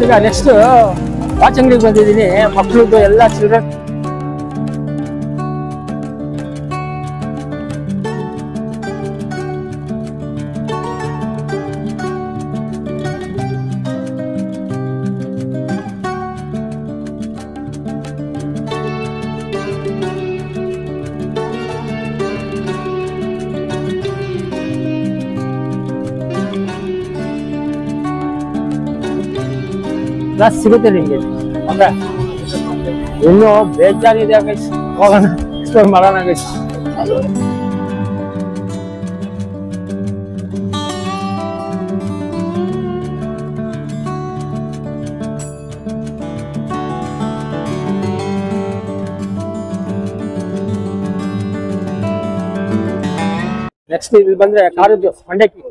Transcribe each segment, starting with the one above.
ಈಗ next watch ಅಂಗಡಿಗೆ ಬಂದಿದ್ದೀನಿ. ಮಕ್ಕಳದ್ದು ಎಲ್ಲ ಚಿಲ್ಡ್ರನ್ ಸಿಗುತ್ತೆ ನಿಮಗೆ. ಅಂದ್ರೆ ಇನ್ನೂ ಬೇಜಾರಿದೆ ಗೈಸ್, ಹೋಗೋಣ ಎಕ್ಸ್ಪ್ಲೋರ್ ಮಾಡೋಣ ಗೈಸ್. ನೆಕ್ಸ್ಟ್ ಇಲ್ಲಿ ಬಂದ್ರೆ ಕಾರದ್ದು ಮಂಡಕ್ಕಿ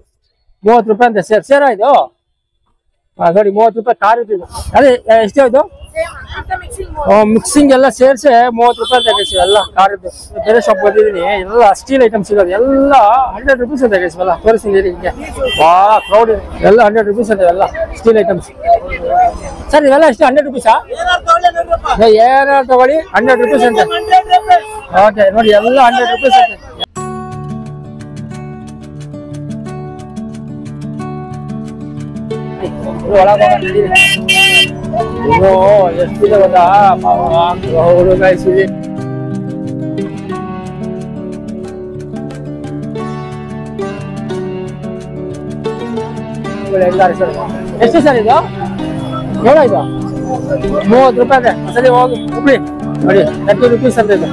30 ರೂಪಾಯಿ ಅಂತ ಸೇರ ಇದು ನೋಡಿ. 30 ರೂಪಾಯಿ ಕಾರಿದ್ದು. ಅದೇ ಎಷ್ಟೇ ಇದು ಮಿಕ್ಸಿಂಗ್ ಎಲ್ಲ ಸೇರಿಸಿ 30 ರೂಪಾಯಿ ತೆಗಿಸಿ ಎಲ್ಲ ಕಾರದ್ದು. ಬೇರೆ ಶಾಪ್ ಬಂದಿದ್ದೀನಿ, ಎಲ್ಲ ಸ್ಟೀಲ್ ಐಟಮ್ಸ್ ಸಿಗೋದು ಎಲ್ಲ 100 ರೂಪೀಸ್ ಅಂತ ತೆಗಿಸಿ ಎಲ್ಲ ತೋರಿಸ್ತೀನಿ ಹಿಂಗೆ. ಭಾಳ ಕ್ರೌಡ್ ಎಲ್ಲ 100 ರೂಪೀಸ್ ಅಂತ ಎಲ್ಲ ಸ್ಟೀಲ್ ಐಟಮ್ಸ್. ಸರ್ ಇವೆಲ್ಲ ಎಷ್ಟು 100 ರೂಪೀಸಾ? ಏನಾರು ತಗೊಳ್ಳಿ 100 ರೂಪೀಸ್ ಅಂತ. ಓಕೆ ನೋಡಿ ಎಲ್ಲ 100 ರೂಪೀಸ್ ಅಂತ. ಒಳಗೆ ಇನ್ನು ಎಷ್ಟಿದೆ ಗೊತ್ತಾ ಅವರು ಗಾಯಿಸಿದೆ. ಎಷ್ಟು ಸರ್ ಇದು? ಎವಡ ಇದು? 30 ರೂಪಾಯಿ ಇದೆ. ಸರಿ ಹೋಗಿ ಹುಬ್ಳಿ ನೋಡಿ 30 ರೂಪೀಸ್ ಅಂತ ಇದು.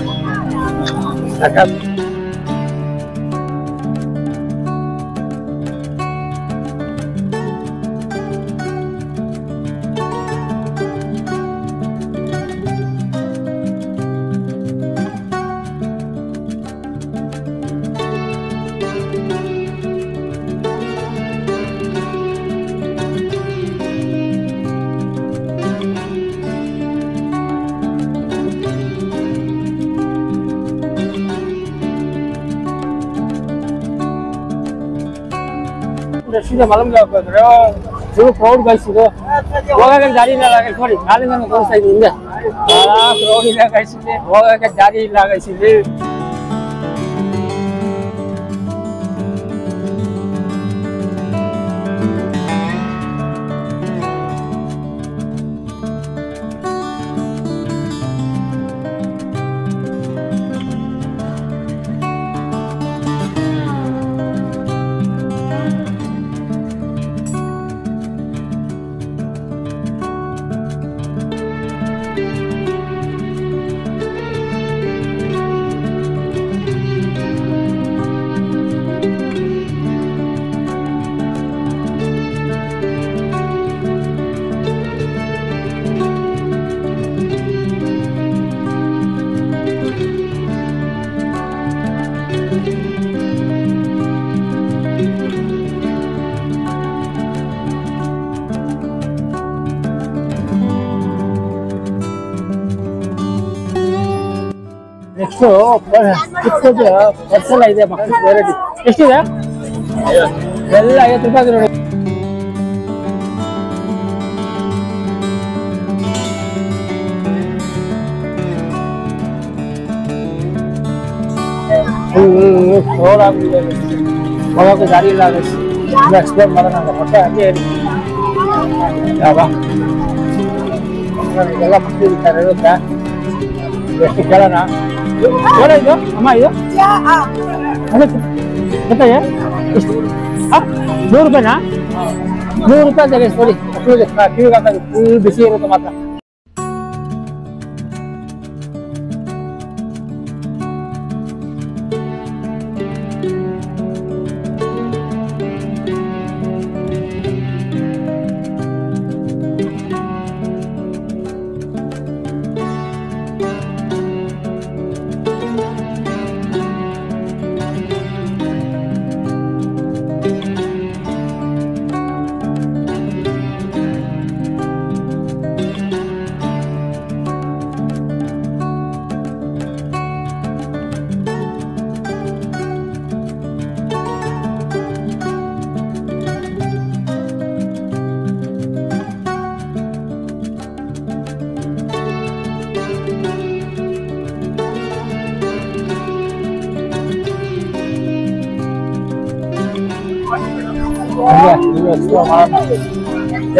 ಮಲಂಗ ಫುಲ್ ಕ್ರೌಡ್ ಗಾಯಿಸಿದ್ದು. ಹೋಗಕ್ಕೆ ದಾರಿ ಇಲ್ಲ ಗಾಯಿಸಿ ನೋಡಿ, ನಾಳಿಂದ ತೋರಿಸ್ತಾ ಇದ್ದೀನಿ ಹಿಂದೆ. ಭಾಳ ಕ್ರೌಡ್ ಇಲ್ಲ ಗಾಯಿಸಿದ್ವಿ, ಹೋಗಕ್ಕೆ ದಾರಿ ಇಲ್ಲ ಗಾಯಿಸಿದ್ವಿ. ನೆಕ್ಸ್ಟ್ ಪರ್ಸ್ ಎಲ್ಲ ಇದೆ ಮಕ್ಕಳ ವೆರೈಟಿ. ಎಷ್ಟಿದೆ? ಎಲ್ಲ 50 ರೂಪಾಯಿ ನೋಡಿ. ಹೋಗೋಕೆ ದಾರಿ ಇಲ್ಲ, ಎಕ್ಸ್ಪ್ಲೋರ್ ಮಾಡೋಣ ಮತ್ತೆ ಹಂಗೆ ಯಾವ ಇದೆಲ್ಲ ಮಕ್ಕಳು ಇರುತ್ತೆ. ಎಷ್ಟು ಕೇಳೋಣ? ಇದು ಅಮ್ಮ ಇದು ಗೊತ್ತಾಗ ಎಷ್ಟು? 100 ರೂಪಾಯಿನಾ? 100 ರೂಪಾಯಿ ತೆಗೆಸಿ ನೋಡಿ. ಕಿವಿಗೆ ಹಾಕೋದು ಫುಲ್ ಬಿಸಿ ಇರುತ್ತೆ ಮಾತ್ರ.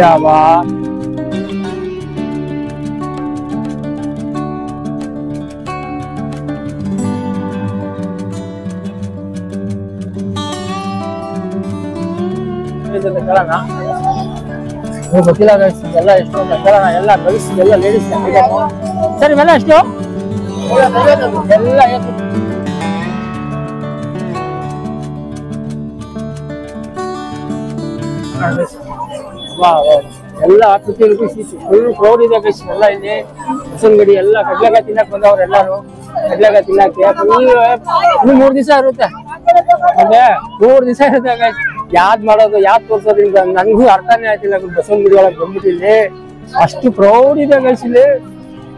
ಯಾವ ಗೊತ್ತಿಲ್ಲ ಎಲ್ಲ ಎಷ್ಟು ಕೇಳೋಣ ಎಲ್ಲ ಗರ್ಲ್ಸ್ ಎಲ್ಲ ಲೇಡೀಸ್ ಸರ್ ಇವೆಲ್ಲ ಎಷ್ಟು ಎಲ್ಲ ಎಲ್ಲ 50 ರೂಪೀಸ್ ಫುಲ್ ಕ್ರೌಡ್ ಇದೆ ಗೈಸ್ ಎಲ್ಲ ಇಲ್ಲಿ ಹಸನಗಡಿ ಎಲ್ಲ ಕಡ್ಲೆಕಾಯಿ ತಿನ್ನಕ್ ಬಂದವ್ರು ಎಲ್ಲಾರು ಕಡ್ಲೆಕಾಯಿ ತಿನ್ನಕ್ಕೆ ಇನ್ನು 3 ದಿವಸ ಇರುತ್ತೆ ಅದೇ 3 ದಿವಸ ಇರುತ್ತೆ ಗೈಸ್ ಯಾದ್ ಮಾಡೋದು ಯಾದ್ ತೋರ್ಸೋದ್ರಿಂದ ನನ್ಗೂ ಅರ್ಥನೇ ಆಯ್ತಿಲ್ಲ ಬಸವನಗುಡಿ ಒಳಗೆ ಬಂದ್ಬಿಟ್ಟಿಲ್ಲಿ ಅಷ್ಟು ಕ್ರೌಡ್ ಇದೆ ಗೈಸ್ ಇಲ್ಲಿ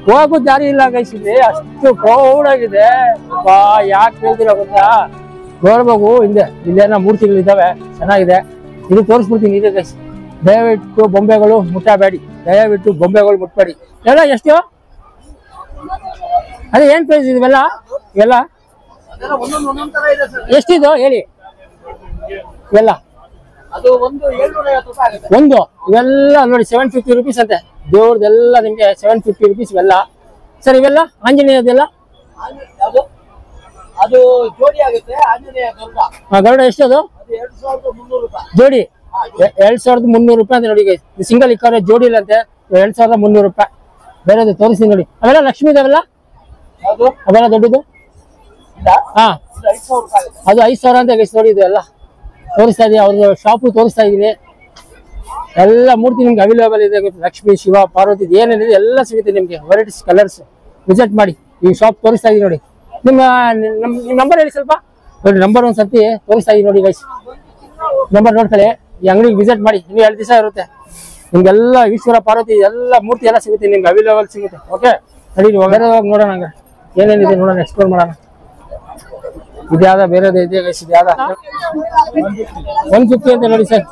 ಹೋಗೋ ದಾರಿ ಇಲ್ಲ ಗೈಸ್ ಇಲ್ಲಿ ಅಷ್ಟು ಕ್ರೌಡ್ ಆಗಿದೆ ಯಾಕೆ ಹೇಳ್ತೀರಾ ಗೊತ್ತಾ ನೋಡ್ಬೇಕು ಹಿಂದೆ ಇಲ್ಲೇನ ಮೂರ್ತಿಗಳಿದ್ದಾವೆ ಚೆನ್ನಾಗಿದೆ ಇದು ತೋರಿಸ್ಬಿಡ್ತೀನಿ ಇದೆ ಗೈಸ್ ದಯವಿಟ್ಟು ಬೊಂಬೆಗಳು ಮುಟ್ಟಬೇಡಿ ದಯವಿಟ್ಟು ಬೊಂಬೆಗಳು ಮುಟ್ಬೇಡಿ ಎಲ್ಲ ಎಷ್ಟು ಅದೇ ಏನ್ ಪ್ರೈಸ್ ಇವೆಲ್ಲ ಇವೆಲ್ಲ ಎಷ್ಟಿದು ಹೇಳಿ ಇವೆಲ್ಲ ಒಂದು ಇವೆಲ್ಲ ನೋಡಿ 750 ರೂಪೀಸ್ ಅಂತೆ ದೇವ್ರದೆಲ್ಲ ನಿಮ್ಗೆ 750 ರೂಪೀಸ್ ಇವೆಲ್ಲ ಸರ್ ಇವೆಲ್ಲ ಆಂಜನೇಯದೆಲ್ಲ ಅದು ಜೋಡಿ ಆಗುತ್ತೆ ಆಂಜನೇಯ ಗರುಡ ಎಷ್ಟು ಅದು ಜೋಡಿ 2300 ರೂಪಾಯಿ ಅಂತ ನೋಡಿ ಸಿಂಗಲ್ ಇಕ್ಕವ್ರೆ ಜೋಡಿ ಇಲ್ಲ ಅಂತೆ 2300 ರೂಪಾಯಿ ಬೇರೆ ತೋರಿಸಿ ನೋಡಿ ಅವೆಲ್ಲ ಲಕ್ಷ್ಮೀ ಅವೆಲ್ಲ ಅವೆಲ್ಲ ದೊಡ್ಡದು ಹಾ ಅದು 5000 ಅಂತ ನೋಡಿ ಇದು ಎಲ್ಲ ತೋರಿಸ್ತಾ ಇದೀನಿ ಅವ್ರದ್ದು ಶಾಪು ತೋರಿಸ್ತಾ ಇದೀನಿ ಎಲ್ಲ ಮೂರ್ತಿ ನಿಮ್ಗೆ ಅವೈಲೇಬಲ್ ಇದೆ ಲಕ್ಷ್ಮೀ ಶಿವ ಪಾರ್ವತಿ ಏನೇನಿದೆ ಎಲ್ಲ ಸಿಗುತ್ತೆ ನಿಮ್ಗೆ ವೆರೈಟೀಸ್ ಕಲರ್ಸ್ ವಿಸಿಟ್ ಮಾಡಿ ಈ ಶಾಪ್ ತೋರಿಸ್ತಾ ಇದೀನಿ ನೋಡಿ ನಿಮ್ಮ ನಂಬರ್ ಹೇಳಿ ಸ್ವಲ್ಪ ನೋಡಿ ನಂಬರ್ ಒಂದ್ಸರ್ತಿ ತೋರಿಸ್ತಾ ಇದೀನಿ ನೋಡಿ ಗೈಸ್ ನಂಬರ್ ನೋಡ್ಕೊಳ್ಳಿ ಈ ಅಂಗಡಿಗೆ ವಿಸಿಟ್ ಮಾಡಿ ಇನ್ನು 2 ದಿವಸ ಇರುತ್ತೆ ನಿಮ್ಗೆಲ್ಲ ಈಶ್ವರ ಪಾರ್ವತಿ ಎಲ್ಲ ಮೂರ್ತಿ ಎಲ್ಲ ಸಿಗುತ್ತೆ ನಿಮ್ಗೆ ಅವೈಲೇಬಲ್ ಸಿಗುತ್ತೆ ಓಕೆ ನಡಿ ಬೇರೆ ನೋಡೋಣ ಹಂಗ ಏನೇನಿದೆ ನೋಡೋಣ ಎಕ್ಸ್ಪ್ಲೋರ್ ಮಾಡೋಣ ಇದ್ಯಾದ ಬೇರೆದು ಇದೆ ಗೈಸ್ ಇದ್ಯಾದ 150 ಅಂತ ನೋಡಿ ಸರ್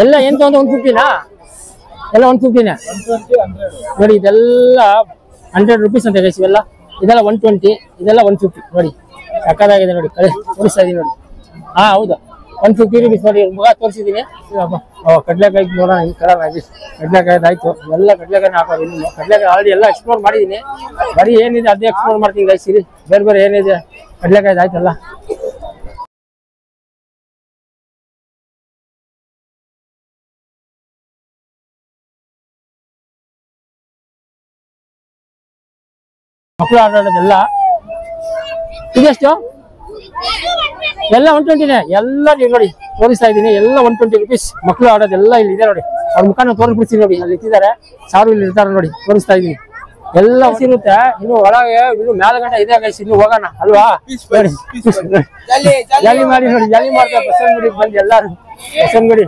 ಎಲ್ಲ ಎಂತ ಒಂದು 150ನಾ ಎಲ್ಲ 150ನೇ ನೋಡಿ ಇದೆಲ್ಲ 100 ರೂಪೀಸ್ ಅಂತ ಗೈಸ್ ಇವೆಲ್ಲ ಇದೆಲ್ಲ 120 ಇದೆಲ್ಲ 150 ನೋಡಿ ಸಕ್ಕತ್ತಾಗಿದೆ ನೋಡಿ ತೋರಿಸ್ತಾ ಇದೀನಿ ನೋಡಿ ಹಾ ಹೌದು 150 ರೂಪೀಸ್ ನೋಡಿ ಮುಗ ತೋರಿಸಿದೀನಿ ಕಡ್ಲೆಕಾಯಿ ನೋಡೋಣ ಹಿಂಗೆ ಕಲರ್ ಕಡ್ಲೆಕಾಯ್ದು ಆಯ್ತು ಎಲ್ಲ ಕಡ್ಲೆಕಾಯಿ ಹಾಕೋದು ಇನ್ನು ಕಡ್ಲೆಕಾಯಿ ಆಲ್ರೆಡಿ ಎಲ್ಲ ಎಕ್ಸ್ಪ್ಲೋರ್ ಮಾಡಿದೀನಿ ಬರೀ ಏನಿದೆ ಅದೇ ಎಕ್ಸ್ಪ್ಲೋರ್ ಮಾಡ್ತೀನಿ ಗೈಸ್ ಇರಿ ಬೇರೆ ಬೇರೆ ಏನಿದೆ ಕಡ್ಲೆಕಾಯ್ದು ಆಯ್ತಲ್ಲ ಮಕ್ಕಳು ಆಟಾಡೋದೆಲ್ಲ ಇದೆಷ್ಟು ಎಲ್ಲ 120ನೇ ಎಲ್ಲ ನೀವು ನೋಡಿ ತೋರಿಸ್ತಾ ಇದ್ದೀನಿ ಎಲ್ಲ 120 ರೂಪೀಸ್ ಮಕ್ಕಳು ಆಡೋದೆಲ್ಲ ಇಲ್ಲಿ ಇದೆ ನೋಡಿ ಅವ್ರ ಮುಖಾನ ತೋರಿಸ್ಬಿಡ್ತೀನಿ ನೋಡಿ ಅಲ್ಲಿ ಇಟ್ಟಿದ್ದಾರೆ ಸಾರು ಇಲ್ಲಿ ಇರ್ತಾರೆ ನೋಡಿ ತೋರಿಸ್ತಾ ಇದೀನಿ ಎಲ್ಲ ಸಿಗುತ್ತೆ ಇನ್ನು ಒಳಗೆ ಇನ್ನು ಮೇಲ್ಗಡೆ ಇದೆ ಗೈಸ್ ಇನ್ನು ಹೋಗೋಣ ಅಲ್ವಾ ಜಾಲಿ ಮಾಡಿ ನೋಡಿ ಜಾಲಿ ಮಾಡ್ತಾರೆ ಬಸವನಗುಡಿಗೆ ಬಂದು ಎಲ್ಲಾರು ಬಸವನಗುಡಿ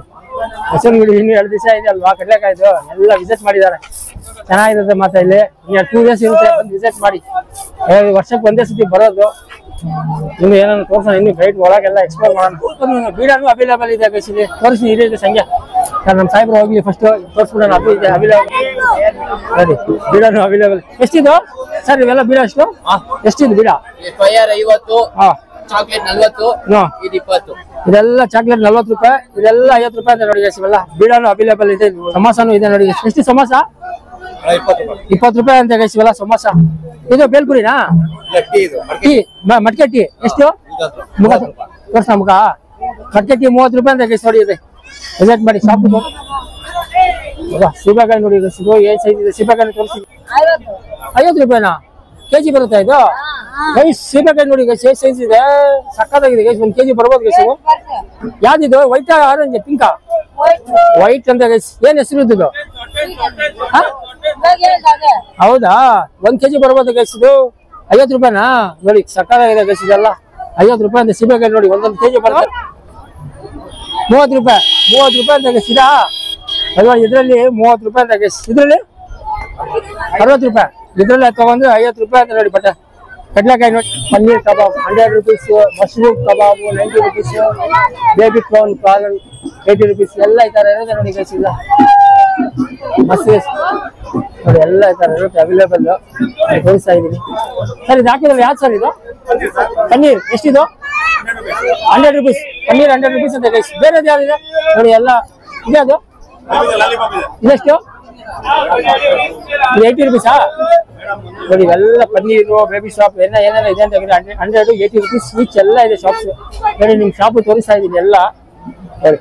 ಇನ್ನು 2 ದಿವಸ ಇದೆ ಅಲ್ವಾ ಕಡ್ಲೆಕಾಯ್ದು ಎಲ್ಲ ವಿಸಿಟ್ ಮಾಡಿದ್ದಾರೆ ಚೆನ್ನಾಗಿರುತ್ತೆ ಮತ್ತೆ ಇಲ್ಲಿ 2 ಡೇಸ್ ಇರುತ್ತೆ ಬಂದು ವಿಸಿಟ್ ಮಾಡಿ ವರ್ಷಕ್ಕೆ ಒಂದೇ ಸತಿ ಬರೋದು ಇನ್ನು ಏನಾದ್ರು ತೋರ್ಸೋಣ ಇನ್ನು ಗೈಡ್ ಒಳಗೆಲ್ಲ ಎಕ್ಸ್ಪ್ಲೋರ್ ಮಾಡೋಣ ಬೀಡಾನು ಅವೈಲೇಬಲ್ ಇದೆ ಗೈಸ್ ಇಲ್ಲಿ ತೋರಿಸಿ ಇದೆ ಸಂಜೆ ನಮ್ಮ ಸಾಹೇಬ್ರು ಹೋಗ್ಲಿ ಫಸ್ಟ್ ತೋರಿಸ್ಬಿಡೋಣ ಅದು ಇದೆ ಅವೈಲೇಬಲ್ ನೋಡಿ ಬೀಡಾನು ಅವೈಲೇಬಲ್ ಎಷ್ಟಿದು ಸರ್ ಇವೆಲ್ಲ ಬೀಡ ಎಷ್ಟು ಎಷ್ಟಿದು ಬೀಡ 50 ಚಾಕ್ಲೇಟ್ 40 ಇದು 20 ಇದೆಲ್ಲ ಚಾಕ್ಲೇಟ್ 40 ರೂಪಾಯಿ ಇದೆಲ್ಲ 50 ರೂಪಾಯಿ ಅಂತ ನೋಡಿ ಗೈಸ್ ಇವೆಲ್ಲ ಬೀಡಾನು ಅವೈಲೇಬಲ್ ಇದೆ ಸಮೋಸಾನು ಇದೆ ನೋಡಿ ಎಷ್ಟು ಸಮೋಸ 20 ರೂಪಾಯಿ ಅಂತ ಗೈಸ್ ಇವೆಲ್ಲ ಸಮೋಸ ಇದು ಬೇಲ್ಪುರಿನಾ ಟೀ ಮಟ್ಕೆ ಟೀ ಎಷ್ಟು ಮುಖ ತೋರ್ಸ ಮುಖ ಮಟ್ಕೆ ಟೀ 30 ರೂಪಾಯಿ ಅಂತ ಗೈಸ್ ನೋಡಿ ಇದೆ ವಿಸಿಟ್ ಮಾಡಿ ಶಾಪ್ ಸೀಬೆಕಾಯಿ ನೋಡಿ ಏನ್ ಸೈಜ್ ಇದೆ ಸೀಬೆಕಾಯಿ ತೋರಿಸಿ 50 ರೂಪಾಯಿನಾ ಕೆಜಿ ಬರುತ್ತಾ ಇದು ಗೈಸ್ ಸೀಬೆಕಾಯಿ ನೋಡಿ ಗೈಸ್ ಸೈಜ್ ಇದೆ ಸಕ್ಕತ್ತಾಗಿದೆ ಗೈಸ್ 1 ಕೆಜಿ ಬರ್ಬೋದು ಗೈಸ್ ಯಾವ್ದಿದು ವೈಟ್ ಆರೆಂಜ್ ಪಿಂಕಾ ವೈಟ್ ಅಂತ ಗೈಸ್ ಏನ್ ಹೆಸರು ಇದ್ದು ಹೌದಾ 1 ಕೆಜಿ ಬರ್ಬೋದು ಗೈಸ್ ಇದು 50 ರೂಪಾಯಿನಾ ನೋಡಿ ಸಕ್ಕತ್ತಾಗಿದೆ ಗೈಸ್ ಇದೆಲ್ಲ 50 ರೂಪಾಯಿ ಅಂತ ಸೀಬೆಕಾಯಿ ನೋಡಿ 1 ಕೆಜಿ ಬರುತ್ತೆ 30 ರೂಪಾಯಿ ಅಂತ ಗೈಸ್ ಇದಾ ಅಲ್ವಾ ಇದ್ರಲ್ಲಿ 30 ರೂಪಾಯಿ ಅಂತ ಗೈಸ್ ಇದ್ರಲ್ಲಿ 60 ರೂಪಾಯಿ ಇದ್ರಲ್ಲಿ ತಗೊಂಡ್ರೆ 50 ರೂಪಾಯಿ ಅಂತ ನೋಡಿ ಬಟ್ಟೆ ಕಡ್ಲೆಕಾಯಿ ನೋಡಿ ಪನ್ನೀರ್ ಕಬಾಬ್ 100 rupees mushroom kebab 90 rupees baby corn prawn 80 rupees ಎಲ್ಲ ಈ ತರ ಇರುತ್ತೆ ನೋಡಿ ಗೈಸ್ ಇಲ್ಲ ಮಸ್ತ್ ನೋಡಿ ಎಲ್ಲ ಈ ತರ ಇರುತ್ತೆ ಅವೈಲೇಬಲ್ ತೋರಿಸ್ತಾ ಇದೀನಿ ಸರ್ ಇದು ಹಾಕಿದ್ರೆ ಯಾವ್ದು ಸರ್ ಇದು ಪನ್ನೀರ್ ಎಷ್ಟಿದು 100 rupees. ಪನ್ನೀರ್ 100 rupees ಅಂತ ಗೈಸ್. ಬೇರೆದು ಯಾವ್ದಿದೆ ನೋಡಿ ಎಲ್ಲ ಇದೆ ಅದು ಇದೆಷ್ಟು 80 rupees ನೋಡಿ ಇವೆಲ್ಲ ಪನ್ನೀರು ಬೇಬಿ ಶಾಪ್ ಏನೆಲ್ಲ ಇದೆ ಅಂತ 180 rupees ಈಚ್ ಎಲ್ಲ ಇದೆ ಶಾಪ್ಸ್ ನೋಡಿ ನಿಮ್ ಶಾಪ್ ತೋರಿಸ್ತಾ ಇದೀನಿ ಎಲ್ಲ ನೋಡಿ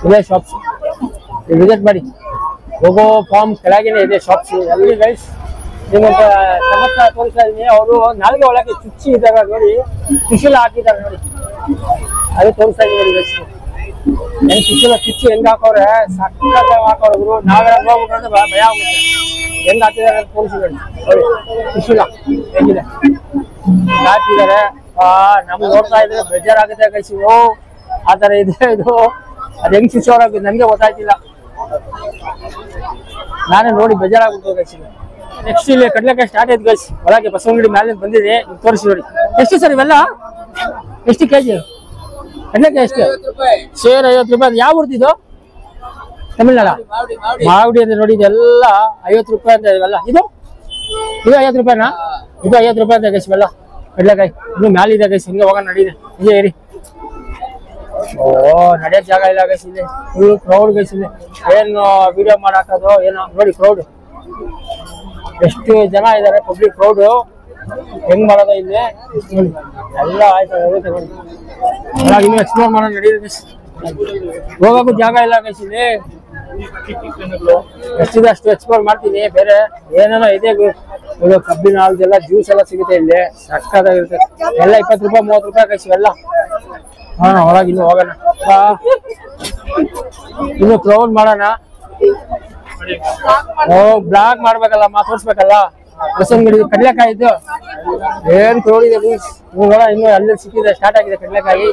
ಇದೇ ಶಾಪ್ಸ್ ವಿಸಿಟ್ ಮಾಡಿ ಹೋಗೋ ಫಾರ್ಮ್ ಕೆಳಗೇನೆ ಇದೆ ಶಾಪ್ಸ್ ಎಲ್ಲಿ ಗೈಸ್ ನಿಮ್ಮಂತ ಚಮತ್ಕಾರ ತೋರಿಸ್ತಾ ಇದೀನಿ ಅವರು ನಾಲ್ಗೆ ಒಳಗೆ ಚುಚ್ಚಿ ಇದ್ದಾಗ ನೋಡಿ ಟಿಶುಲ ಹಾಕಿದ್ದಾರೆ ನೋಡಿ ಅದು ತೋರಿಸ್ತಾ ಇದೀನಿ ಗೈಸ್ ಹೆಂಗ್ ಟಿಶುಲ ಚುಚ್ಚಿ ಹೆಂಗ್ ಹಾಕೋರೆ ಸಕ್ಕತ್ತಾಗಿ ಹಾಕೋರು ನಾವೆಲ್ಲ ಹೋಗ್ಬಿಟ್ರೆ ಭಯ ಆಗುತ್ತೆ ಹೆಂಗ್ ಹಾಕಿದ್ದಾರೆ ತೋರಿಸಿದ್ದಾರೆ ನೋಡಿ ಟಿಶುಲ ಹೇಗಿದೆ ಹಾಕಿದ್ದಾರೆ ನಮ್ಗೆ ನೋಡ್ತಾ ಇದ್ರೆ ಬೇಜಾರಾಗುತ್ತೆ ಗೈಸ್ ಆ ತರ ಇದೆ ಇದು ಅದ್ ಹೆಂಗ್ ಶಿಶೋರ್ ಆಗುತ್ತೆ ನನ್ಗೆ ಗೊತ್ತಾಯ್ತಿಲ್ಲ ನಾನೇ ನೋಡಿ ಬೇಜಾರಾಗ್ಬಿಟ್ಟು ಗೈಸ್ ನೆಕ್ಸ್ಟ್ ಇಲ್ಲಿ ಕಡ್ಲೆಕಾಯಿ ಸ್ಟಾರ್ಟ್ ಆಯ್ತು ಗೈಸ್ ಒಳಗೆ ಬಸವನಗುಡಿ ಮೇಲೆ ಬಂದಿದೆ ತೋರಿಸಿ ನೋಡಿ ಎಷ್ಟು ಸರ್ ಇವೆಲ್ಲ ಎಷ್ಟು ಕೆಜಿ ಕಡ್ಲೆಕಾಯಿ ಎಷ್ಟು ಸೇರ್ 50 ರೂಪಾಯಿ ಯಾವ ಊರ್ದಿದು ತಮಿಳ್ನಾಡ ಮಾವಡಿ ಅಂದ್ರೆ ನೋಡಿ ಇದೆಲ್ಲ 50 ರೂಪಾಯಿ ಅಂತ ಇವೆಲ್ಲ ಇದು 50 ರೂಪಾಯಿನಾ ಇದು 50 ರೂಪಾಯಿ ಅಂತ ಗೈಸ್ ಇವೆಲ್ಲ ಕಡ್ಲೆಕಾಯಿ ಇನ್ನು ಮ್ಯಾಲ ಇದೆ ಗೈಸ್ ಹಿಂಗೆ ಹೋಗೋಣ ನಡೀದೆ ಹಿಂಗೆ ಏರಿ ಓ ನಡೆಯಕ್ ಜಾಗ ಇಲ್ಲ ಗೈಸ್ ಇಲ್ಲಿ ಫುಲ್ ಕ್ರೌಡ್ ಗೈಸ್ ಇಲ್ಲಿ ಏನು ವಿಡಿಯೋ ಮಾಡಾಕೋದು ಏನೋ ನೋಡಿ ಕ್ರೌಡ್ ಎಷ್ಟು ಜನ ಇದಾರೆ ಪಬ್ಲಿಕ್ ಕ್ರೌಡ್ ಹೆಂಗ್ ಮಾಡೋದು ಇಲ್ಲಿ ನೋಡಿ ಎಲ್ಲ ಆಯ್ತು ನೋಡಿ ಇನ್ನು ಎಕ್ಸ್ಪ್ಲೋರ್ ಮಾಡೋಣ ನಡೀದೆ ಹೋಗಕ್ಕೂ ಜಾಗ ಇಲ್ಲ ಗೈಸ್ ಇಲ್ಲಿ ಎಷ್ಟಿದೆ ಅಷ್ಟು ಎಕ್ಸ್ಪ್ಲೋರ್ ಮಾಡ್ತೀನಿ ಬೇರೆ ಏನೇನೋ ಇದೆ ಕಬ್ಬಿನ ಹಾಲ್ದೆಲ್ಲ ಜ್ಯೂಸ್ ಎಲ್ಲ ಸಿಗುತ್ತೆ ಇಲ್ಲಿ ಸಕ್ಕತ್ತಾಗಿರುತ್ತೆ ಎಲ್ಲ 20 ರೂಪಾಯಿ 30 ರೂಪಾಯಿ ಗೈಸ್ ಇವೆಲ್ಲ ಒಳಗೆ ಇನ್ನು ಹೋಗೋಣ ಇನ್ನು ಕ್ರೌಡ್ ಮಾಡೋಣ ಬ್ಲಾಗ್ ಮಾಡ್ಬೇಕಲ್ಲ ತೋರಿಸ್ಬೇಕಲ್ಲ ಬಸವನಗುಡಿ ಕಡ್ಲೆಕಾಯಿ ಇದ್ದು ಏನ್ ಕ್ರೌಡ್ ಇದೆ ಇನ್ನು ಅಲ್ಲಿ ಸಿಕ್ಕಿದೆ ಸ್ಟಾರ್ಟ್ ಆಗಿದೆ ಕಡ್ಲೆಕಾಯಿ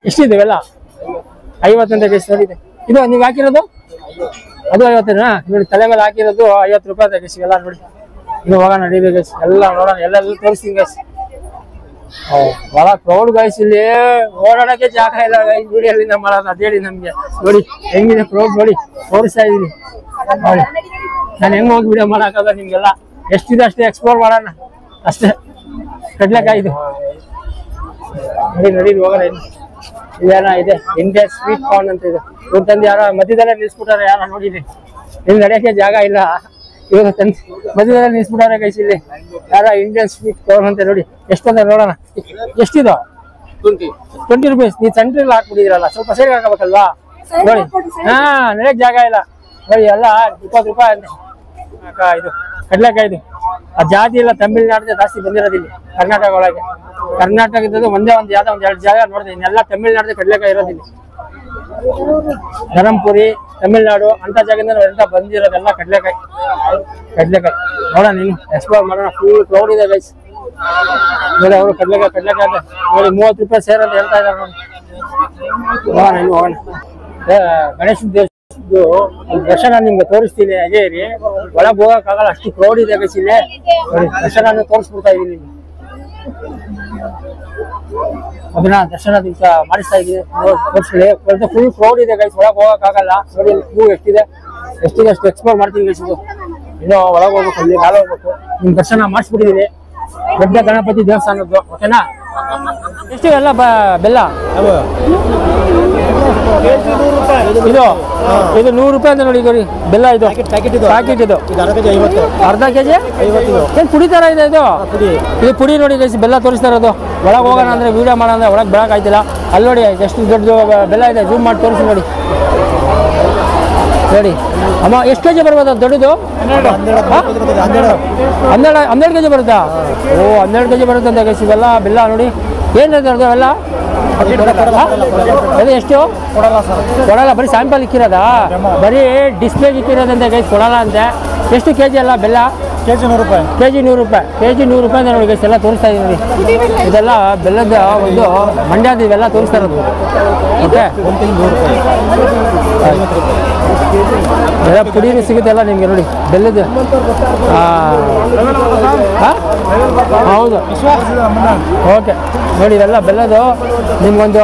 ಎಷ್ಟಿದೆವೆಲ್ಲ 50 ಅಂತ ಗೈಸ್ ನೋಡಿದೆ ಇದು ನೀವು ಹಾಕಿರೋದು ಅದು 50 ನೋಡಿ ತಲೆ ಮೇಲೆ ಹಾಕಿರೋದು 50 ರೂಪಾಯಿ ಗೈಸ್ ಇವೆಲ್ಲ ನೋಡಿ ಇನ್ನು ಹೋಗೋಣ ನಡೀಬೇಕು ಗೈಸ್ ಎಲ್ಲ ನೋಡೋಣ ಎಲ್ಲ ತೋರಿಸ್ತೀನಿ ಗೈಸ್ ಬಹಳ ಕ್ರೌಡ್ ಗೈಸ್ ಇಲ್ಲಿ ಓಡಾಡಕ್ಕೆ ಜಾಗ ಇಲ್ಲ ಗೈಸ್ ವಿಡಿಯೋಲಿಂದ ಮಾಡೋದು ಅದೇಳಿ ನಮ್ಗೆ ನೋಡಿ ಹೆಂಗಿದೆ ಕ್ರೌಡ್ ನೋಡಿ ತೋರಿಸ್ತಾ ಇದೀನಿ ನೋಡಿ ನಾನು ಹೆಂಗ್ ಹೋಗಿ ವಿಡಿಯೋ ಮಾಡಾಕದ ನಿಮ್ಗೆಲ್ಲ ಎಷ್ಟಿದೆ ಅಷ್ಟೇ ಎಕ್ಸ್ಪ್ಲೋರ್ ಮಾಡೋಣ ಅಷ್ಟೇ ಕಡ್ಲೆಕಾಯಿ ಇದು ನಡಿ ಹೋಗೋಣ ಇದೇನ ಇದೆ ಇಂಡಿಯನ್ ಸ್ವೀಟ್ ಕಾರ್ನ್ ಅಂತ ಇದೆ ಇವ್ರು ತಂದು ಯಾರೋ ಮಧ್ಯದಲ್ಲೇ ನಿಲ್ಸ್ಬಿಟ್ಟಾರೆ ಯಾರ ನೋಡಿದ್ರಿ ಇಲ್ಲಿ ನಡೆಯಕ್ಕೆ ಜಾಗ ಇಲ್ಲ ಇವಾಗ ತಂದು ಮಧ್ಯದಲ್ಲೇ ನಿಲ್ಸ್ಬಿಟ್ಟಾರೆ ಗೈಸ್ ಇಲ್ಲಿ ಯಾರ ಇಂಡಿಯನ್ ಸ್ವೀಟ್ ಕಾರ್ನ್ ಅಂತ ನೋಡಿ ಎಷ್ಟಂತ ನೋಡೋಣ ಎಷ್ಟಿದು 20 ರೂಪೀಸ್ ನೀವು ಸೆಂಟ್ರಲ್ಲಿ ಹಾಕ್ಬಿಟ್ಟಿದ್ರಲ್ಲ ಸ್ವಲ್ಪ ಸರಿ ಹಾಕಬೇಕಲ್ವಾ ನೋಡಿ ನಡೆಯಕ್ ಜಾಗ ಇಲ್ಲ ನೋಡಿ ಎಲ್ಲ 20 ರೂಪಾಯಿ ಅಂತ ಇದು ಕಡ್ಲೆಕಾಯಿ ಇದು ಆ ಜಾತಿ ಎಲ್ಲ ತಮಿಳ್ನಾಡಿಗೆ ಜಾಸ್ತಿ ಬಂದಿರೋದು ಇಲ್ಲಿ ಕರ್ನಾಟಕ ಒಳಗೆ ಕರ್ನಾಟಕದ ಒಂದೇ ಒಂದು ಯಾವ್ದೋ ಒಂದ್ 2 ಜಾಗ ನೋಡಿದೆ ಇನ್ನೆಲ್ಲ ತಮಿಳ್ನಾಡಿಗೆ ಕಡ್ಲೆಕಾಯಿ ಇರೋದಿಲ್ಲ ಧರಂಪುರಿ ತಮಿಳ್ನಾಡು ಅಂತ ಜಾಗದಿಂದ ಎಲ್ಲ ಬಂದಿರೋದೆಲ್ಲ ಕಡ್ಲೆಕಾಯಿ ನೋಡೋಣ ನೀನು ಎಕ್ಸ್ಪ್ಲೋರ್ ಮಾಡೋಣ ಫುಲ್ ಕ್ರೌಡ್ ಇದೆ ಗೈಸ್ ನೋಡಿ ಅವರು ಕಡ್ಲೆಕಾಯಿ ನೋಡಿ 30 ರೂಪಾಯಿ ಸೇರ್ ಅಂತ ಹೇಳ್ತಾ ಇದ್ದಾರೆ ನೋಡಿ ಹೋಗೋಣ ಇನ್ನು ಹೋಗೋಣ ಗಣೇಶ ದೇವಸ್ಥಾನದ್ದು ದರ್ಶನ ನಿಮ್ಗೆ ತೋರಿಸ್ತೀನಿ ಅಜಯ್ ಒಳಗೆ ಹೋಗಕ್ಕಾಗಲ್ಲ ಅಷ್ಟು ಕ್ರೌಡ್ ಇದೆ ಗೈಸ್ ಇಲ್ಲಿ ನೋಡಿ ದರ್ಶನ ತೋರಿಸ್ಬಿಡ್ತಾ ಇದೀನಿ ಅದನ್ನ ದರ್ಶನ ದಿವಸ ಮಾಡಿಸ್ತಾ ಇದೀವಿ ತೋರಿಸ್ಕೊಳ್ಳಿ. ಫುಲ್ ಕ್ರೌಡ್ ಇದೆ ಗೈಸ್, ಒಳಗೆ ಹೋಗಕ್ಕಾಗಲ್ಲ. ನೋಡಿ ಕ್ಯೂ ಎಷ್ಟಿದೆ ಅಷ್ಟು ಎಕ್ಸ್ಪ್ಲೋರ್ ಮಾಡ್ತೀವಿ ಗೈಸ್. ಇದು ಒಳಗೆ ಹೋಗ್ಬೇಕು, ಅಲ್ಲಿ ನಾಳೆ ಹೋಗ್ಬೇಕು. ನಿಮ್ ದರ್ಶನ ಮಾಡಿಸ್ಬಿಟ್ಟಿದೀವಿ ದೊಡ್ಡ ಗಣಪತಿ ದೇವಸ್ಥಾನದ್ದು. ಓಕೆನಾ? ಎಷ್ಟು ಎಲ್ಲ ಬೆಲ್ಲ? ಇದು ಇದು 100 ರೂಪಾಯಿ ಅಂತ ನೋಡಿ ಬೆಲ್ಲ. ಇದು ಪ್ಯಾಕೆಟ್ ಇದು ಅರ್ಧ ಕೆಜಿ 50. ಏನ್ ಪುಡಿ ತರ ಇದೆ ಇದು? ಇದು ಪುಡಿ ನೋಡಿ ಗೈಸ್, ಬೆಲ್ಲ ತೋರಿಸ್ತಾ ಇರೋದು. ಒಳಗೆ ಹೋಗೋಣ ಅಂದ್ರೆ ವಿಡಿಯೋ ಮಾಡೋಣ ಅಂದ್ರೆ ಒಳಗೆ ಬೆಳಕ್ ಆಯ್ತಿಲ್ಲ. ಅಲ್ಲಿ ನೋಡಿ ಎಷ್ಟು ದೊಡ್ಡ ಬೆಲ್ಲ ಇದೆ, ಜೂಮ್ ಮಾಡಿ ತೋರಿಸಿ ನೋಡಿ. ನೋಡಿ ಅಮ್ಮ, ಎಷ್ಟು ಕೆಜಿ ಬರ್ಬೋದು ದೊಡ್ಡದು? 12 ಕೆಜಿ ಬರುತ್ತಾ? ಓ 12 ಕೆಜಿ ಬರುತ್ತೆ ಅಂತ ಗೈಸ್ ಇವೆಲ್ಲ ಬೆಲ್ಲ. ನೋಡಿ ಏನು ಅವೆಲ್ಲ ಅದು ಎಷ್ಟು ಕೊಡಲ್ಲ, ಬರೀ ಸ್ಯಾಂಪಲ್ ಇಕ್ಕಿರೋದಾ? ಬರೀ ಡಿಸ್ಪ್ಲೇಗೆ ಇಕ್ಕಿರೋದಂತೆ ಗೈಸ್, ಕೊಡಲ್ಲ ಅಂತೆ. ಎಷ್ಟು ಕೆಜಿ ಅಲ್ಲ ಬೆಲ್ಲ? ಕೆಜಿ 100 ರೂಪಾಯಿ. ಕೆಜಿ 100 ರೂಪಾಯಿ ಅಂತ ನೋಡಿ ಗೈಸ್, ಎಲ್ಲ ತೋರಿಸ್ತಾ ಇದೀವಿ ನೋಡಿ. ಇದೆಲ್ಲ ಬೆಲ್ಲದ ಒಂದು ಮಂಡ್ಯದ ಇವೆಲ್ಲ ತೋರಿಸ್ತಾ ಇರೋದು. ಓಕೆ, ಎಲ್ಲ ಪುಡಿನೂ ಸಿಗುತ್ತೆ ಎಲ್ಲ ನಿಮಗೆ ನೋಡಿ ಬೆಲ್ಲದ. ಹೌದು, ಓಕೆ ನೋಡಿ ಇವೆಲ್ಲ ಬೆಲ್ಲದು. ನಿಮ್ಗೊಂದು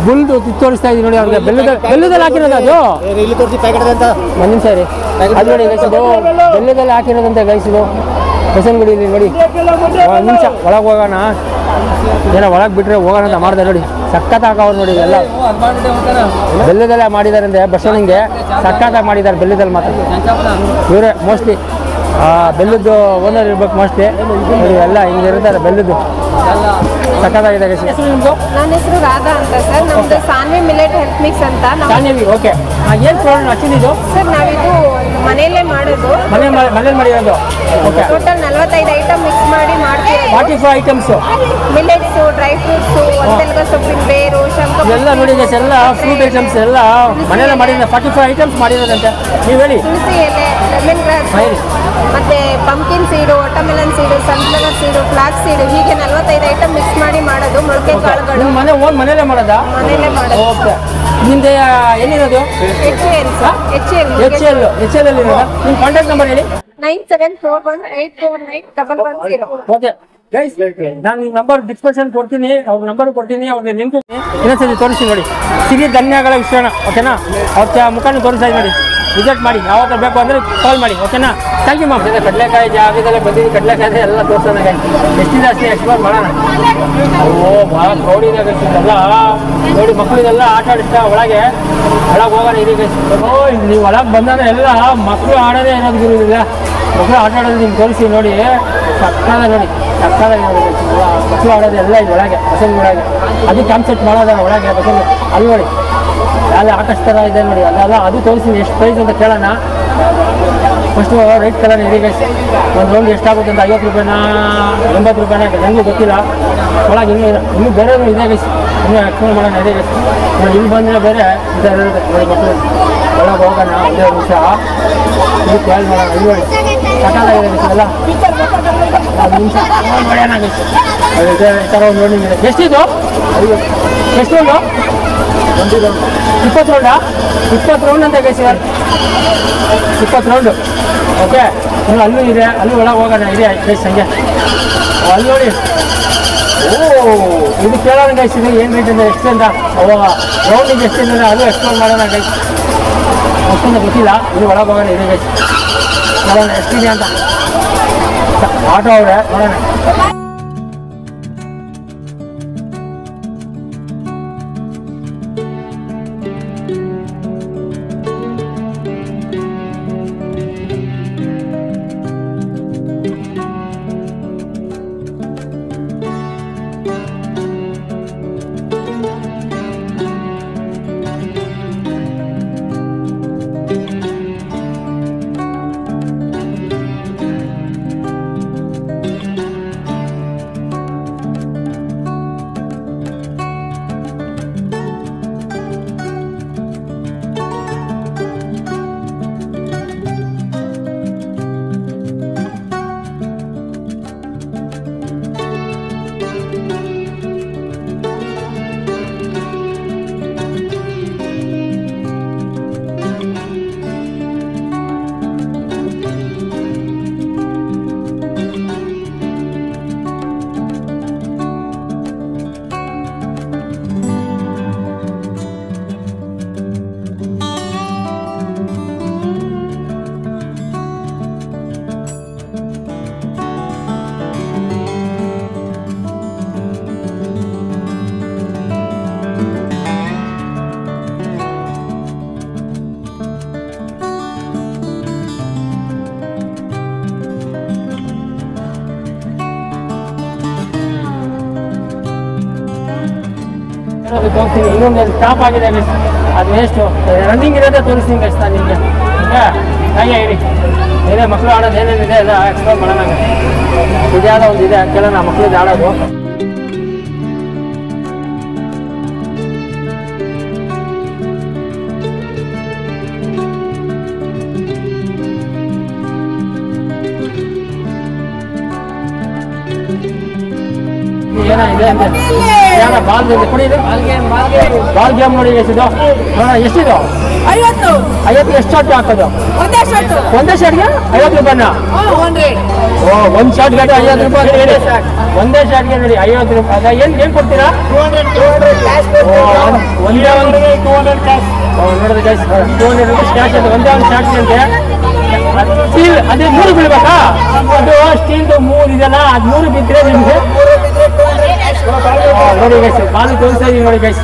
ಬುಲ್ದು ತೋರಿಸ್ತಾ ಇದೀವಿ ನೋಡಿ. ಅವ್ರಿಗೆ ಬೆಲ್ಲದಲ್ಲಿ ಹಾಕಿರೋದು ಅದು. ಒಂದು ನಿಮಿಷ ರೀ, ಅದು ನೋಡಿ ಗೈಸ್, ಇದು ಬೆಲ್ಲದಲ್ಲಿ ಹಾಕಿರೋದಂತ ಗೈಸ್. ಇದು ಬಸವನಗುಡಿಯಲ್ಲಿ ನೋಡಿ. ಒಂದು ನಿಮಿಷ ಒಳಗೆ ಹೋಗೋಣ, ಏನೋ ಒಳಗೆ ಬಿಟ್ಟರೆ ಹೋಗೋಣ ಅಂತ ಮಾಡಿದೆ ನೋಡಿ. ಸಖತ್ ಹಾಕೋರು ನೋಡಿ ಎಲ್ಲ ಬೆಲ್ಲದಲ್ಲೇ ಮಾಡಿದ್ದಾರೆ ಅಂದರೆ ಬಸವನಿಗೆ ಸಖತ್ತಾಗಿ ಮಾಡಿದ್ದಾರೆ ಬೆಲ್ಲದಲ್ಲಿ ಮಾತ್ರ. ಇವರೇ ಮೋಸ್ಟ್ಲಿ ಬೆಲ್ಲದ್ದು ಓನರ್ ಇರ್ಬೇಕು ಮೋಸ್ಟ್ಲಿ. ನೋಡಿ ಎಲ್ಲ ಹಿಂಗೆ ಇರ್ತಾರೆ ಬೆಲ್ಲದ್ದು, ಸಖತ್ತಾಗಿದೆ. ನನ್ನ ಹೆಸರು ರಾಧಾ ಅಂತ ಸರ್. ನಮ್ದು ಸಾನ್ವಿ ಮಿಲೆಟ್ ಹೆಲ್ತ್ ಮಿಕ್ಸ್ ಅಂತ. ಸಾನ್ವಿ, ಓಕೆ. ಏನು ಪ್ರಾಡಕ್ಟ್ ಆಕ್ಚುಲಿ ಇದು? ಸರ್ ನಾವಿದು ಮನೆಯಲ್ಲೇ ಮಾಡೋದು, ಮನೇಲಿ ಮಾಡಿರೋದು. ಓಕೆ, ಟೋಟಲ್ 45 ಐಟಮ್ ಮಿಕ್ಸ್ ಮಾಡಿ ಮಾಡ್ತೀವಿ. 45 ಐಟಮ್ಸು, ಮಿಲೆಟ್ಸು, ಡ್ರೈ ಫ್ರೂಟ್ಸು, ಒಂದೆಲಗ ಸೊಪ್ಪಿನ ಬೇರು, ಶಂಕ ಎಲ್ಲ ನೋಡಿ ಎಲ್ಲ ಫ್ರೂಟ್ ಐಟಮ್ಸ್ ಎಲ್ಲ ಮನೆಯಲ್ಲೇ ಮಾಡಿದ್ರೆ 45 ಐಟಮ್ಸ್ ಮಾಡಿರೋದಂತೆ. ನೀವು ಹೇಳಿ. ತುಳಸಿ ಎಲೆ, ಲೆಮನ್ ಗ್ರಾಸ್, ಮತ್ತೆ ಪಂಪ್ಕಿನ್ ಸೀಡು, ವಾಟರ್ಮೆಲನ್ ಸೀಡು, ಸನ್ಫ್ಲವರ್ ಸೀಡು, ಫ್ಲಾಕ್ಸ್ ಸೀಡು, ಹೀಗೆ 45 ಐಟಮ್ ಮಿಕ್ಸ್ ಮಾಡಿ ಮಾಡೋದು. ಮೊಳಕೆ ಕಾಳುಗಳು ಮನೇಲೆ ಮಾಡೋದಾ? ಮನೆಯಲ್ಲೇ ಮಾಡೋದು. ಓಕೆ, ನಿಮ್ದು ಎಲ್ಲಿರೋದು? HL ಅಲ್ಲಿ ಇರೋದಾ? ನಿಮ್ಮ ಕಾಂಟ್ಯಾಕ್ಟ್ ನಂಬರ್ ಹೇಳಿ. 9741849110. ಓಕೆ ಗೈಸ್, ನಾನು ನಿಮ್ಮ ನಂಬರ್ ಡಿಸ್ಕ್ರಿಪ್ಷನ್ ಕೊಡ್ತೀನಿ, ಅವ್ರ ನಂಬರ್ ಕೊಡ್ತೀನಿ, ಅವ್ರಿಗೆ ಲಿಂಕ್ ಇನ್ನೊಂದ್ಸತಿ ತೋರಿಸಿ ನೋಡಿ. ಸಿರಿ ಧನ್ಯಗಳ ವಿಷಯನ, ಓಕೆನಾ? ಅವ್ರ ಮುಖಾನು ತೋರಿಸ್ತಾ ನೋಡಿ. ವಿಸಿಟ್ ಮಾಡಿ, ಯಾವಾಗ ಬೇಕು ಅಂದರೆ ಕಾಲ್ ಮಾಡಿ, ಓಕೆನಾ? Thank you ma'am. ಕಡಲೆಕಾಯಿ ಜಾಗದಲ್ಲೇ ಬಂದಿದ್ದು, ಕಡಲೆಕಾಯಿ ಎಲ್ಲ ತೋರಿಸೋಣ. ಎಷ್ಟಿದೆ ಅಷ್ಟೇ ಎಕ್ಸ್ಪ್ಲೋರ್ ಮಾಡೋಣ. ಓ ಭಾಳ ಕ್ರೌಡ್ ಇದೆ ಎಲ್ಲ ನೋಡಿ. ಮಕ್ಕಳಿಗೆಲ್ಲ ಆಟ ಆಡಿಸ್ತಾ ಒಳಗೆ ಹೋಗೋಣ ಇದೀಗ. ಓ ನೀವು ಒಳಗೆ ಬಂದಾಗ ಎಲ್ಲ ಮಕ್ಕಳು ಆಡೋದೇ ಏನಾದ್ರು ಇರೋದಿಲ್ಲ. ಮಕ್ಕಳು ಆಟ ಆಡೋದು ನಿಮ್ಗೆ ತೋರಿಸಿ ನೋಡಿ. ಸಕ್ಕದ ನೋಡಿ, ಸಕ್ಕದಾಗಿ ನೋಡಿ ಮಕ್ಕಳು ಆಡೋದು ಎಲ್ಲ ಇದು ಒಳಗೆ ಬಸವನಗುಡಿಗೆ. ಅದು ಕಾನ್ಸೆಪ್ಟ್ ಮಾಡೋದಲ್ಲ ಒಳಗೆ ಬಸವನ. ಅಲ್ಲಿ ನೋಡಿ ಅಲ್ಲಿ ಆಕಾಶ ಥರ ಇದೆ ನೋಡಿ. ಅದೆಲ್ಲ ಅದು ತೋರಿಸ್ತೀನಿ. ಎಷ್ಟು ಪ್ರೈಸ್ ಅಂತ ಕೇಳೋಣ. ಫಸ್ಟು ರೈಟ್ ಕಲರ್ ಇದೆ ಗೈಸ್. ಒಂದು ರೌಂಡ್ ಎಷ್ಟಾಗುತ್ತೆ ಅಂತ 50 ರೂಪಾಯಿನಾ 80 ರೂಪಾಯಿನ ನನಗೂ ಗೊತ್ತಿಲ್ಲ. ಒಳಗೆ ಇನ್ನೂ ಬೇರೆ ಇದೆ ಗೈಸ್, ಇನ್ನೂ ಎಕ್ಸ್ಪ್ಲೇನ್ ಮಾಡೋಣ ಇದೆ ಗೈಸ್. ನೋಡಿ ಇಲ್ಲಿ ಬಂದರೆ ಬೇರೆ ಇರುತ್ತೆ ನೋಡಿ. ಮಕ್ಕಳು ಒಳಗೆ ಹೋಗೋಣ. ಇದೇ ನಿಮಿಷ ಇದು ಕಾಲ್ ಮಾಡೋಣ. ಇಲ್ಲಿ ನೋಡಿ ಸಕಾಲಾಗಿದೆ ಗೈಸ್ ಎಲ್ಲ. ಒಂದು ನಿಮಿಷ ಮಾಡೋಣ ಗೈಸ್. ಅದು ಥರ ಒಂದು ನೋಡಿ. ಎಷ್ಟಿದು? ಎಷ್ಟು ರೌಂಡು? 20 ರೌಂಡಾ? 20 ರೌಂಡ್ ಅಂತ ಗೈಸ್. 20 ರೌಂಡು. ಓಕೆ, ಇನ್ನು ಅಲ್ಲೂ ಇದೆ, ಅಲ್ಲೂ ಒಳಗೆ ಹೋಗೋಣ ಇದೆ ಗೈಸ್. ಹಂಗೆ ಅಲ್ಲಿ ನೋಡಿ. ಓ ಇದು ಕೇಳೋಣ ಗೈಸ್. ಇದು ಏನು ರೇಟ್ ಅಂದರೆ ಎಷ್ಟು ಅಂತ ರೌಂಡಿಗೆ ಎಷ್ಟು ಅಂದರೆ ಅದು ಎಕ್ಸ್ಪ್ಲೋರ್ ಮಾಡೋಣ ಗೈಸ್. ಅಷ್ಟೊಂದು ಗೊತ್ತಿಲ್ಲ. ಇದು ಒಳಗೆ ಹೋಗೋಣ ಇದೆ ಗೈಸ್. ನೋಡೋಣ ಎಷ್ಟಿದೆ ಅಂತ. ಆಟೋ ಅವ್ರೆ ನೋಡೋಣ. ತೋರಿಸ್ತೀನಿ. ಇನ್ನೊಂದು ಸ್ಟಾಪ್ ಆಗಿದೆ ಗೈಸ್, ಅದು ವೇಸ್ಟು. ರನ್ನಿಂಗ್ ಇರೋದೇ ತೋರಿಸ್ತೀನಿ ಗೈಸ್ ನಾನು ನಿಮಗೆ. ಓಕೆ ಹಾಗೆ ಇರಿ, ಏನೇ ಮಕ್ಕಳು ಆಡೋದು ಏನೇನಿದೆ ಎಲ್ಲ ಎಕ್ಸ್ಪ್ಲೋರ್ ಮಾಡೋಣ. ಇದ್ಯಾವುದೋ ಒಂದು ಇದೆ ಕೇಳೋಣ ಮಕ್ಕಳಿಗೆ ಆಡೋದು. ಬಾಲ್ ಗೇಮ್ ನೋಡಿ ಎಷ್ಟಿದು ಎಷ್ಟಿದು 50 ಎಷ್ಟು ಶಾಟ್ ಹಾಕೋದು? ಒಂದೇ ಶಾಟ್ಗೆ 50 ರೂಪಾಯಿನ? ಒಂದು ಶಾಟ್ಗೆ 50 ರೂಪಾಯಿ ಹೇಳಿ. ಒಂದೇ ಶಾಟ್ಗೆ ನೋಡಿ 50 ರೂಪಾಯಿ. ಅದ ಏನ್ ಕೊಡ್ತೀರಾ? ಒಂದೇ ಒಂದು ನೋಡಿದ್ರೆ ಗೈಸ್ 200 ರೂಪೀಸ್ ಕ್ಯಾಶ್ ಅಂತ ಒಂದೇ ಒಂದು ಶಾಟ್ಗೆ ಅಂತೆ. ಸ್ಟೀಲ್ ಅದೇ 3 ಬೀಳ್ಬೇಕಾ? ಅದು ಸ್ಟೀಲ್ದು 3 ಇದೆಲ್ಲ, ಅದು 3 ಬಿದ್ದರೆ ನಿಮಗೆ ನೋಡಿ ಗೈಸ್ ಬಾಲು ತೋರಿಸ್ತಾ ಇದೀವಿ ನೋಡಿ ಗೈಸ್.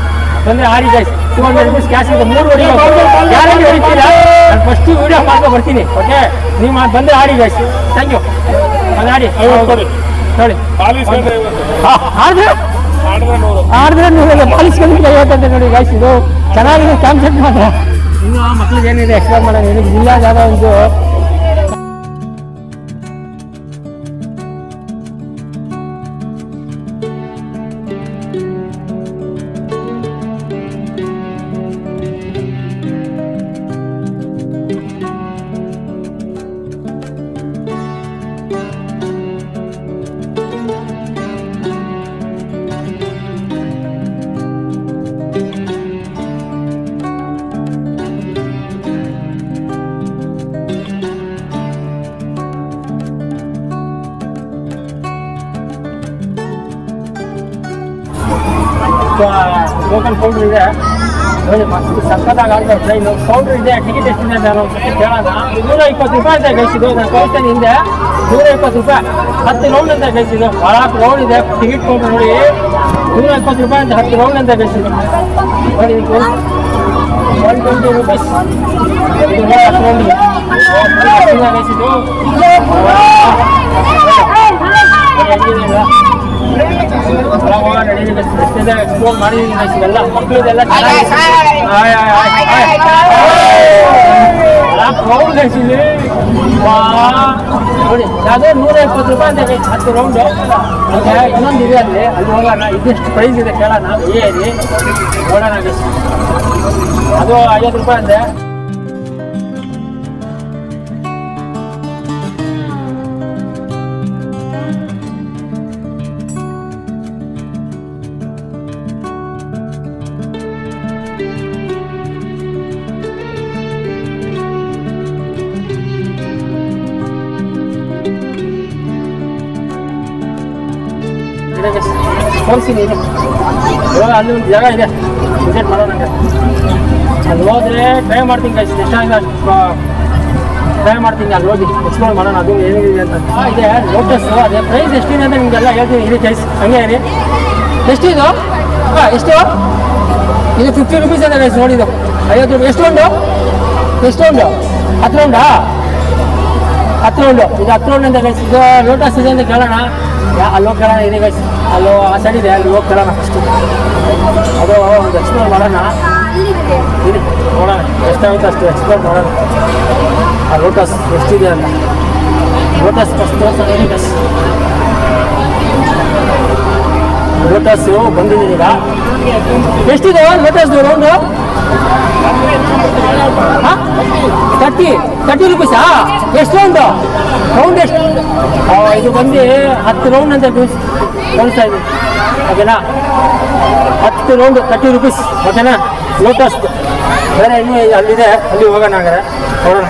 ಬಂದ್ರೆ ಆಡಿ ಗೈಸ್ 200 ರೂಪೀಸ್ ಕ್ಯಾಶ್ ಇದೆ. 3 ಹೊಡಿಬೇಕು, ಯಾರಲ್ಲಿ ಹೊಡಿತೀರಾ? ನಾನು ಫಸ್ಟ್ ವಿಡಿಯೋ ಮಾಡ್ಕೊ ಬರ್ತೀನಿ. ಓಕೆ ನೀವು ಬಂದ್ರೆ ಆಡಿ ಗೈಸ್. Thank you. ಅದು ಆಡಿ ನೋಡಿ ಆಡಿದ್ರೆ ನೀವು ಪಾಲಿಸ್ಕೊಂಡು 50 ಅಂತ ನೋಡಿ ಗೈಸ್. ಇದು ಚೆನ್ನಾಗಿದೆ ಕಾನ್ಸೆಪ್ಟ್ ಮಾತ್ರ. ಇನ್ನು ಮಕ್ಳಿಗೆ ಏನಿದೆ ಎಕ್ಸ್ಪ್ಲೋರ್ ಮಾಡೋಣ. ನಿಮಗೆ ಜಿಲ್ಲಾದ ಒಂದು ಲೋಕಲ್ ಕೌಂಟ್ರ್ ಇದೆ ನೋಡಿ. ಮಸ್ತ್ ಸಕ್ಕತ್ತಾಗಿ ಆಡ್ತಾರೆ ಟ್ರೈನು. ಕೌಂಟ್ರ್ ಇದೆ, ಟಿಕೆಟ್ ಎಷ್ಟಿದೆ ಅಂತ ನಾನು ಒಂದ್ಸತಿ ಕೇಳೋಣ. 120 ರೂಪಾಯಿ ಅಂತ ಗೈಸಿದು. ನಾನು ತೋರಿಸ್ತೇನೆ ಹಿಂದೆ 120 ರೂಪಾಯಿ 10 ರೌಂಡ್ ಅಂತ ಗೈಸಿದು. ಭಾಳ ರೌಂಡ್ ಇದೆ. ಟಿಕೆಟ್ ಕೌಂಟ್ರ್ ನೋಡಿ 120 ರೂಪಾಯಿ ಅಂತ 10 ರೌಂಡ್ ಅಂತ ಗೈಸಿದು ನೋಡಿ. 120 ರೂಪೀಸ್ 10 ರೌಂಡ್ ಗೈಸಿದು. ಎಕ್ಸ್ಪ್ಲೋರ್ ಮಾಡಿದೀನಿ ಎಲ್ಲ ಮಕ್ಕಳದೆಲ್ಲ ಕ್ರೌಡ್ ಗೈಸಿದೆ ನೋಡಿ. ಯಾವುದೋ 120 ರೂಪಾಯಿ ಅಂತ 10 ರೌಂಡು. ಓಕೆ ಇನ್ನೊಂದು ಇದೆ ಅಲ್ಲಿ ಹೋಗೋಣ. ಇದೆಷ್ಟು ಪ್ರೈಸ್ ಇದೆ ಕೇಳೋಣ. ಏರಿ ನೋಡೋಣ ಗೈಸ್. ಅದು 50 ರೂಪಾಯಿ ಅಂದೆ. ತೋರಿಸ್ತೀನಿ ಇವಾಗ ಅಲ್ಲಿ ಒಂದು ಜಾಗ ಇದೆ, ವಿಸಿಟ್ ಮಾಡೋಣ. ಅಲ್ಲಿ ಹೋದ್ರೆ ಟ್ರೈ ಮಾಡ್ತೀನಿ ಗೈಸ್. ಎಷ್ಟಾಗಿದೆ ಟ್ರೈ ಮಾಡ್ತೀನಿ. ಅಲ್ಲಿ ಹೋಗಿ ಎಕ್ಸ್ಪ್ಲೋರ್ ಮಾಡೋಣ ಅದು ಏನಿದೆ ಅಂತ. ಇದೆ ಲೋಟಸ್. ಅದೇ ಪ್ರೈಸ್ ಎಷ್ಟಿದೆ ಅಂತ ನಿಮಗೆಲ್ಲ ಹೇಳ್ತೀನಿ. ಇರಿ ಗೈಸ್ ಹಂಗೆ ಇರಿ. ಎಷ್ಟಿದು? ಎಷ್ಟು ಇದು? 50 ರೂಪೀಸ್ ಇದೆ ಗೈಸ್ ನೋಡಿದ್ದು. 50 ರೂಪಾಯಿ. ಎಷ್ಟು ರೌಂಡು? 10 ರೌಂಡಾ? 10 ರೌಂಡು. ಇದು 10 ರೌಂಡ್ ಅಂತ ಗೈಸ್. ಇದು ಲೋಟಸ್ ಇದೆ ಅಂತ ಕೇಳೋಣ. ಅಲ್ಲಿ ಹೋಗಿ ಕೇಳೋಣ. ಇದೆ ಗೈಸ್ ಅಲ್ಲೋ ಆ ಸೈಡ್ ಇದೆ, ಅಲ್ಲಿ ಹೋಗಿ ಕೇಳೋಣ ಫಸ್ಟು. ಅದು ಒಂದು ಎಕ್ಸ್ಪ್ಲೋರ್ ಮಾಡೋಣ. ಇರಿ ನೋಡೋಣ ಎಷ್ಟಾಗುತ್ತೆ ಅಷ್ಟು ಎಕ್ಸ್ಪ್ಲೋರ್ ಮಾಡೋಣ. ಆ ಲೋಟಸ್ ಎಷ್ಟಿದೆ ಅಂತ. ಲೋಟಸ್ ಫಸ್ಟ್ ತೋರಿಸೋಣ. ಗೈಸ್ ಲೋಟಸ್ಸು ಬಂದಿದ್ದೀನಿ ಈಗ. ಎಷ್ಟಿದೆ ಲೋಟಸ್ದು ರೌಂಡು? 30 ರೂಪೀಸಾ? ಎಷ್ಟು ರೌಂಡು? ರೌಂಡ್ ಎಷ್ಟು? ಇದು ಬಂದು 10 ರೌಂಡ್ ಅಂತ ತೋರಿಸ್ತಾ ಇದ್ದೀನಿ. ಓಕೆನಾ? 10 ರೌಂಡು 30 ರೂಪೀಸ್. ಓಕೆನಾ? ಲೋಟಸ್ ಬೇರೆ ಇನ್ನೂ ಅಲ್ಲಿದೆ, ಅಲ್ಲಿ ಹೋಗೋಣ. ಹಾಗಾದ್ರೆ ನೋಡೋಣ.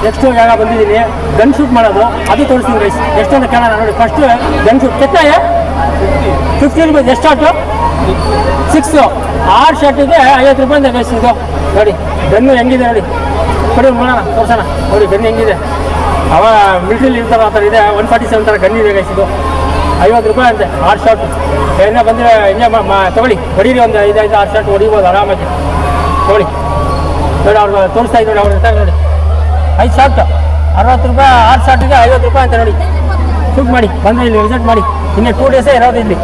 ನೆಕ್ಸ್ಟು ಜಾಗ ಬಂದಿದ್ದೀನಿ ಗನ್ ಶೂಟ್ ಮಾಡೋದು, ಅದು ತೋರಿಸ್ತೀನಿ ಗೈಸ್. ಎಷ್ಟು ಅಂತ ಕೇಳೋಣ ನೋಡಿ. ಫಸ್ಟು ಗನ್ ಶೂಟ್ ಕೆತ್ತಾಯ 50 ರೂಪೀಸ್. ಎಷ್ಟು ಶಾಟು? 6. 6 ಶಾಟಿಗೆ 50 ರೂಪಾಯಿ ಅಂತ ಗೈಸ್. ಇದು ನೋಡಿ ಗನ್ನು ಹೆಂಗಿದೆ ನೋಡಿ. ಕೊಡಿ ನೋಡೋಣ, ತೋರಿಸೋಣ ನೋಡಿ ಗನ್ ಹೆಂಗಿದೆ. ಅವ ಮಿಲಿಟ್ರಿಲಿ ಇರ್ತಾರೋ ಆ ಥರ ಇದೆ. 147 ಥರ ಗನ್ ಇದೆ ಗೈಸ್. ಇದು 50 ರೂಪಾಯಿ ಅಂತೆ 6 ಶಾಟ್. ಏನೇ ಬಂದರೆ ಹಿಂಗೆ ತೊಗೊಳ್ಳಿ, ಹೊಡೀರಿ. ಒಂದು 5-6 ಶಾಟ್ ಹೊಡಿಬೋದು ಆರಾಮಾಗಿ. ತೊಗೊಳ್ಳಿ ನೋಡಿ. ಅವ್ರು ತೋರಿಸ್ತಾ ಇದ್ದು ನೋಡಿ. ಅವ್ರು ಇರ್ತಾರೆ ನೋಡಿ. 5 ಶಾಟ್ 60 ರೂಪಾಯಿ. 6 ಶಾಟಿಗೆ 50 ರೂಪಾಯಿ ಅಂತ ನೋಡಿ. ಶೂಟ್ ಮಾಡಿ ಬಂದರೆ ಇಲ್ಲಿ ವಿಸಿಟ್ ಮಾಡಿ. ಇನ್ನೇ 2 ಡೇಸೇ ಇರೋದು ಇಲ್ಲಿ.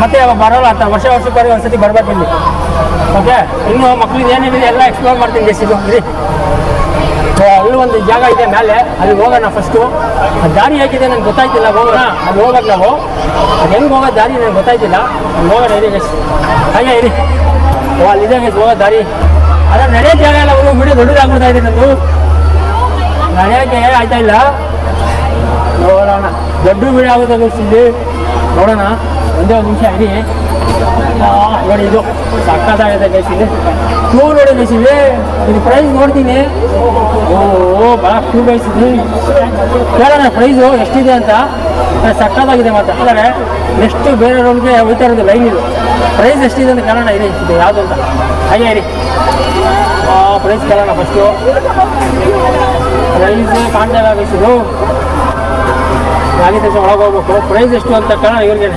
ಮತ್ತೆ ಬರೋಲ್ಲ ಅಂತ ವರ್ಷಕ್ಕೆ ಒಂದ್ಸತಿ ಬರ್ಬೇಕು ಇಲ್ಲಿ. ಓಕೆ, ಇನ್ನು ಮಕ್ಳಿಗೆ ಏನೇನಿದೆ ಎಲ್ಲ ಎಕ್ಸ್ಪ್ಲೋರ್ ಮಾಡ್ತೀನಿ ಗೈಸ್. ಇದು ಇರಿ, ಅಲ್ಲಿ ಒಂದು ಜಾಗ ಇದೆ ಮೇಲೆ, ಅಲ್ಲಿ ಹೋಗೋಣ. ಫಸ್ಟು ದಾರಿ ಹೇಗಿದೆ ನನಗೆ ಗೊತ್ತಾಯ್ತಿಲ್ಲ, ಹೋಗೋಣ ಅಲ್ಲಿ ಹೋಗೋದು ನಾವು. ಅದು ಹೆಂಗೆ ಹೋಗೋ ದಾರಿ ನನಗೆ ಗೊತ್ತಾಯ್ತಿಲ್ಲ, ಅಲ್ಲಿ ಹೋಗೋಣ. ಇರಿ ಗೈಸ್, ಹಾಗೆ ಇರಿ. ಅಲ್ಲಿದೆ ಗೈಸ್ ಹೋಗೋ ದಾರಿ. ಅದ್ರ ನಡೆಯೋ ಜಾಗ ಎಲ್ಲ ಅವರು ಬಿಡಿ ದೊಡ್ಡದಾಗ್ಬಿಡ್ತಾ ಇದೆ ನಂದು, ನಡೆಯೋಕ್ಕೆ ಆಯ್ತಾ ಇಲ್ಲ. ನೋಡೋಣ, ದೊಡ್ಡ ಬಿಡಿ ಆಗುತ್ತೆ ಗೈಸ್ ಇಲ್ಲಿ. ನೋಡೋಣ, ಒಂದೇ ಒಂದು ನಿಮಿಷ ಇರಿ. ನೋಡಿ, ಇದು ಸಕ್ಕತ್ತಾಗಿದೆ ಗೈಸ್. ಇಲ್ಲಿ ಕ್ಯೂ ನೋಡಿ ಗೈಸ್, ಇಲ್ಲಿ ಇದು ಪ್ರೈಸ್ ನೋಡ್ತೀನಿ. ಭಾಳ ಕ್ಯೂ ಗೈಸ್. ಇದು ಕೇಳೋಣ ಪ್ರೈಸು ಎಷ್ಟಿದೆ ಅಂತ. ಸಕ್ಕತ್ತಾಗಿದೆ ಮಾತ್ರ. ಅಂದರೆ ನೆಕ್ಸ್ಟ್ ಬೇರೆಯವ್ರಿಗೆ ಹೋಗ್ತಾ ಇರೋದು ಲೈನ್. ಇದು ಪ್ರೈಸ್ ಎಷ್ಟಿದೆ ಅಂತ ಕೇಳೋಣ. ಇದೆ ಇದು ಯಾವುದು ಅಂತ. ಹಾಗೆ ಇರಿ, ಪ್ರೈಸ್ ಕೇಳೋಣ ಫಸ್ಟು. ಪ್ರೈಸ್ ಕಾಣ್ತಾ ಇಲ್ಲ ಗೈಸ್. ಇದು ಆಗಿದ ತಕ್ಷಣ ಒಳಗೆ ಹೋಗ್ಬೇಕು. ಪ್ರೈಸ್ ಎಷ್ಟು ಅಂತ ಕೇಳೋಣ ಇವ್ರಿಗೆ.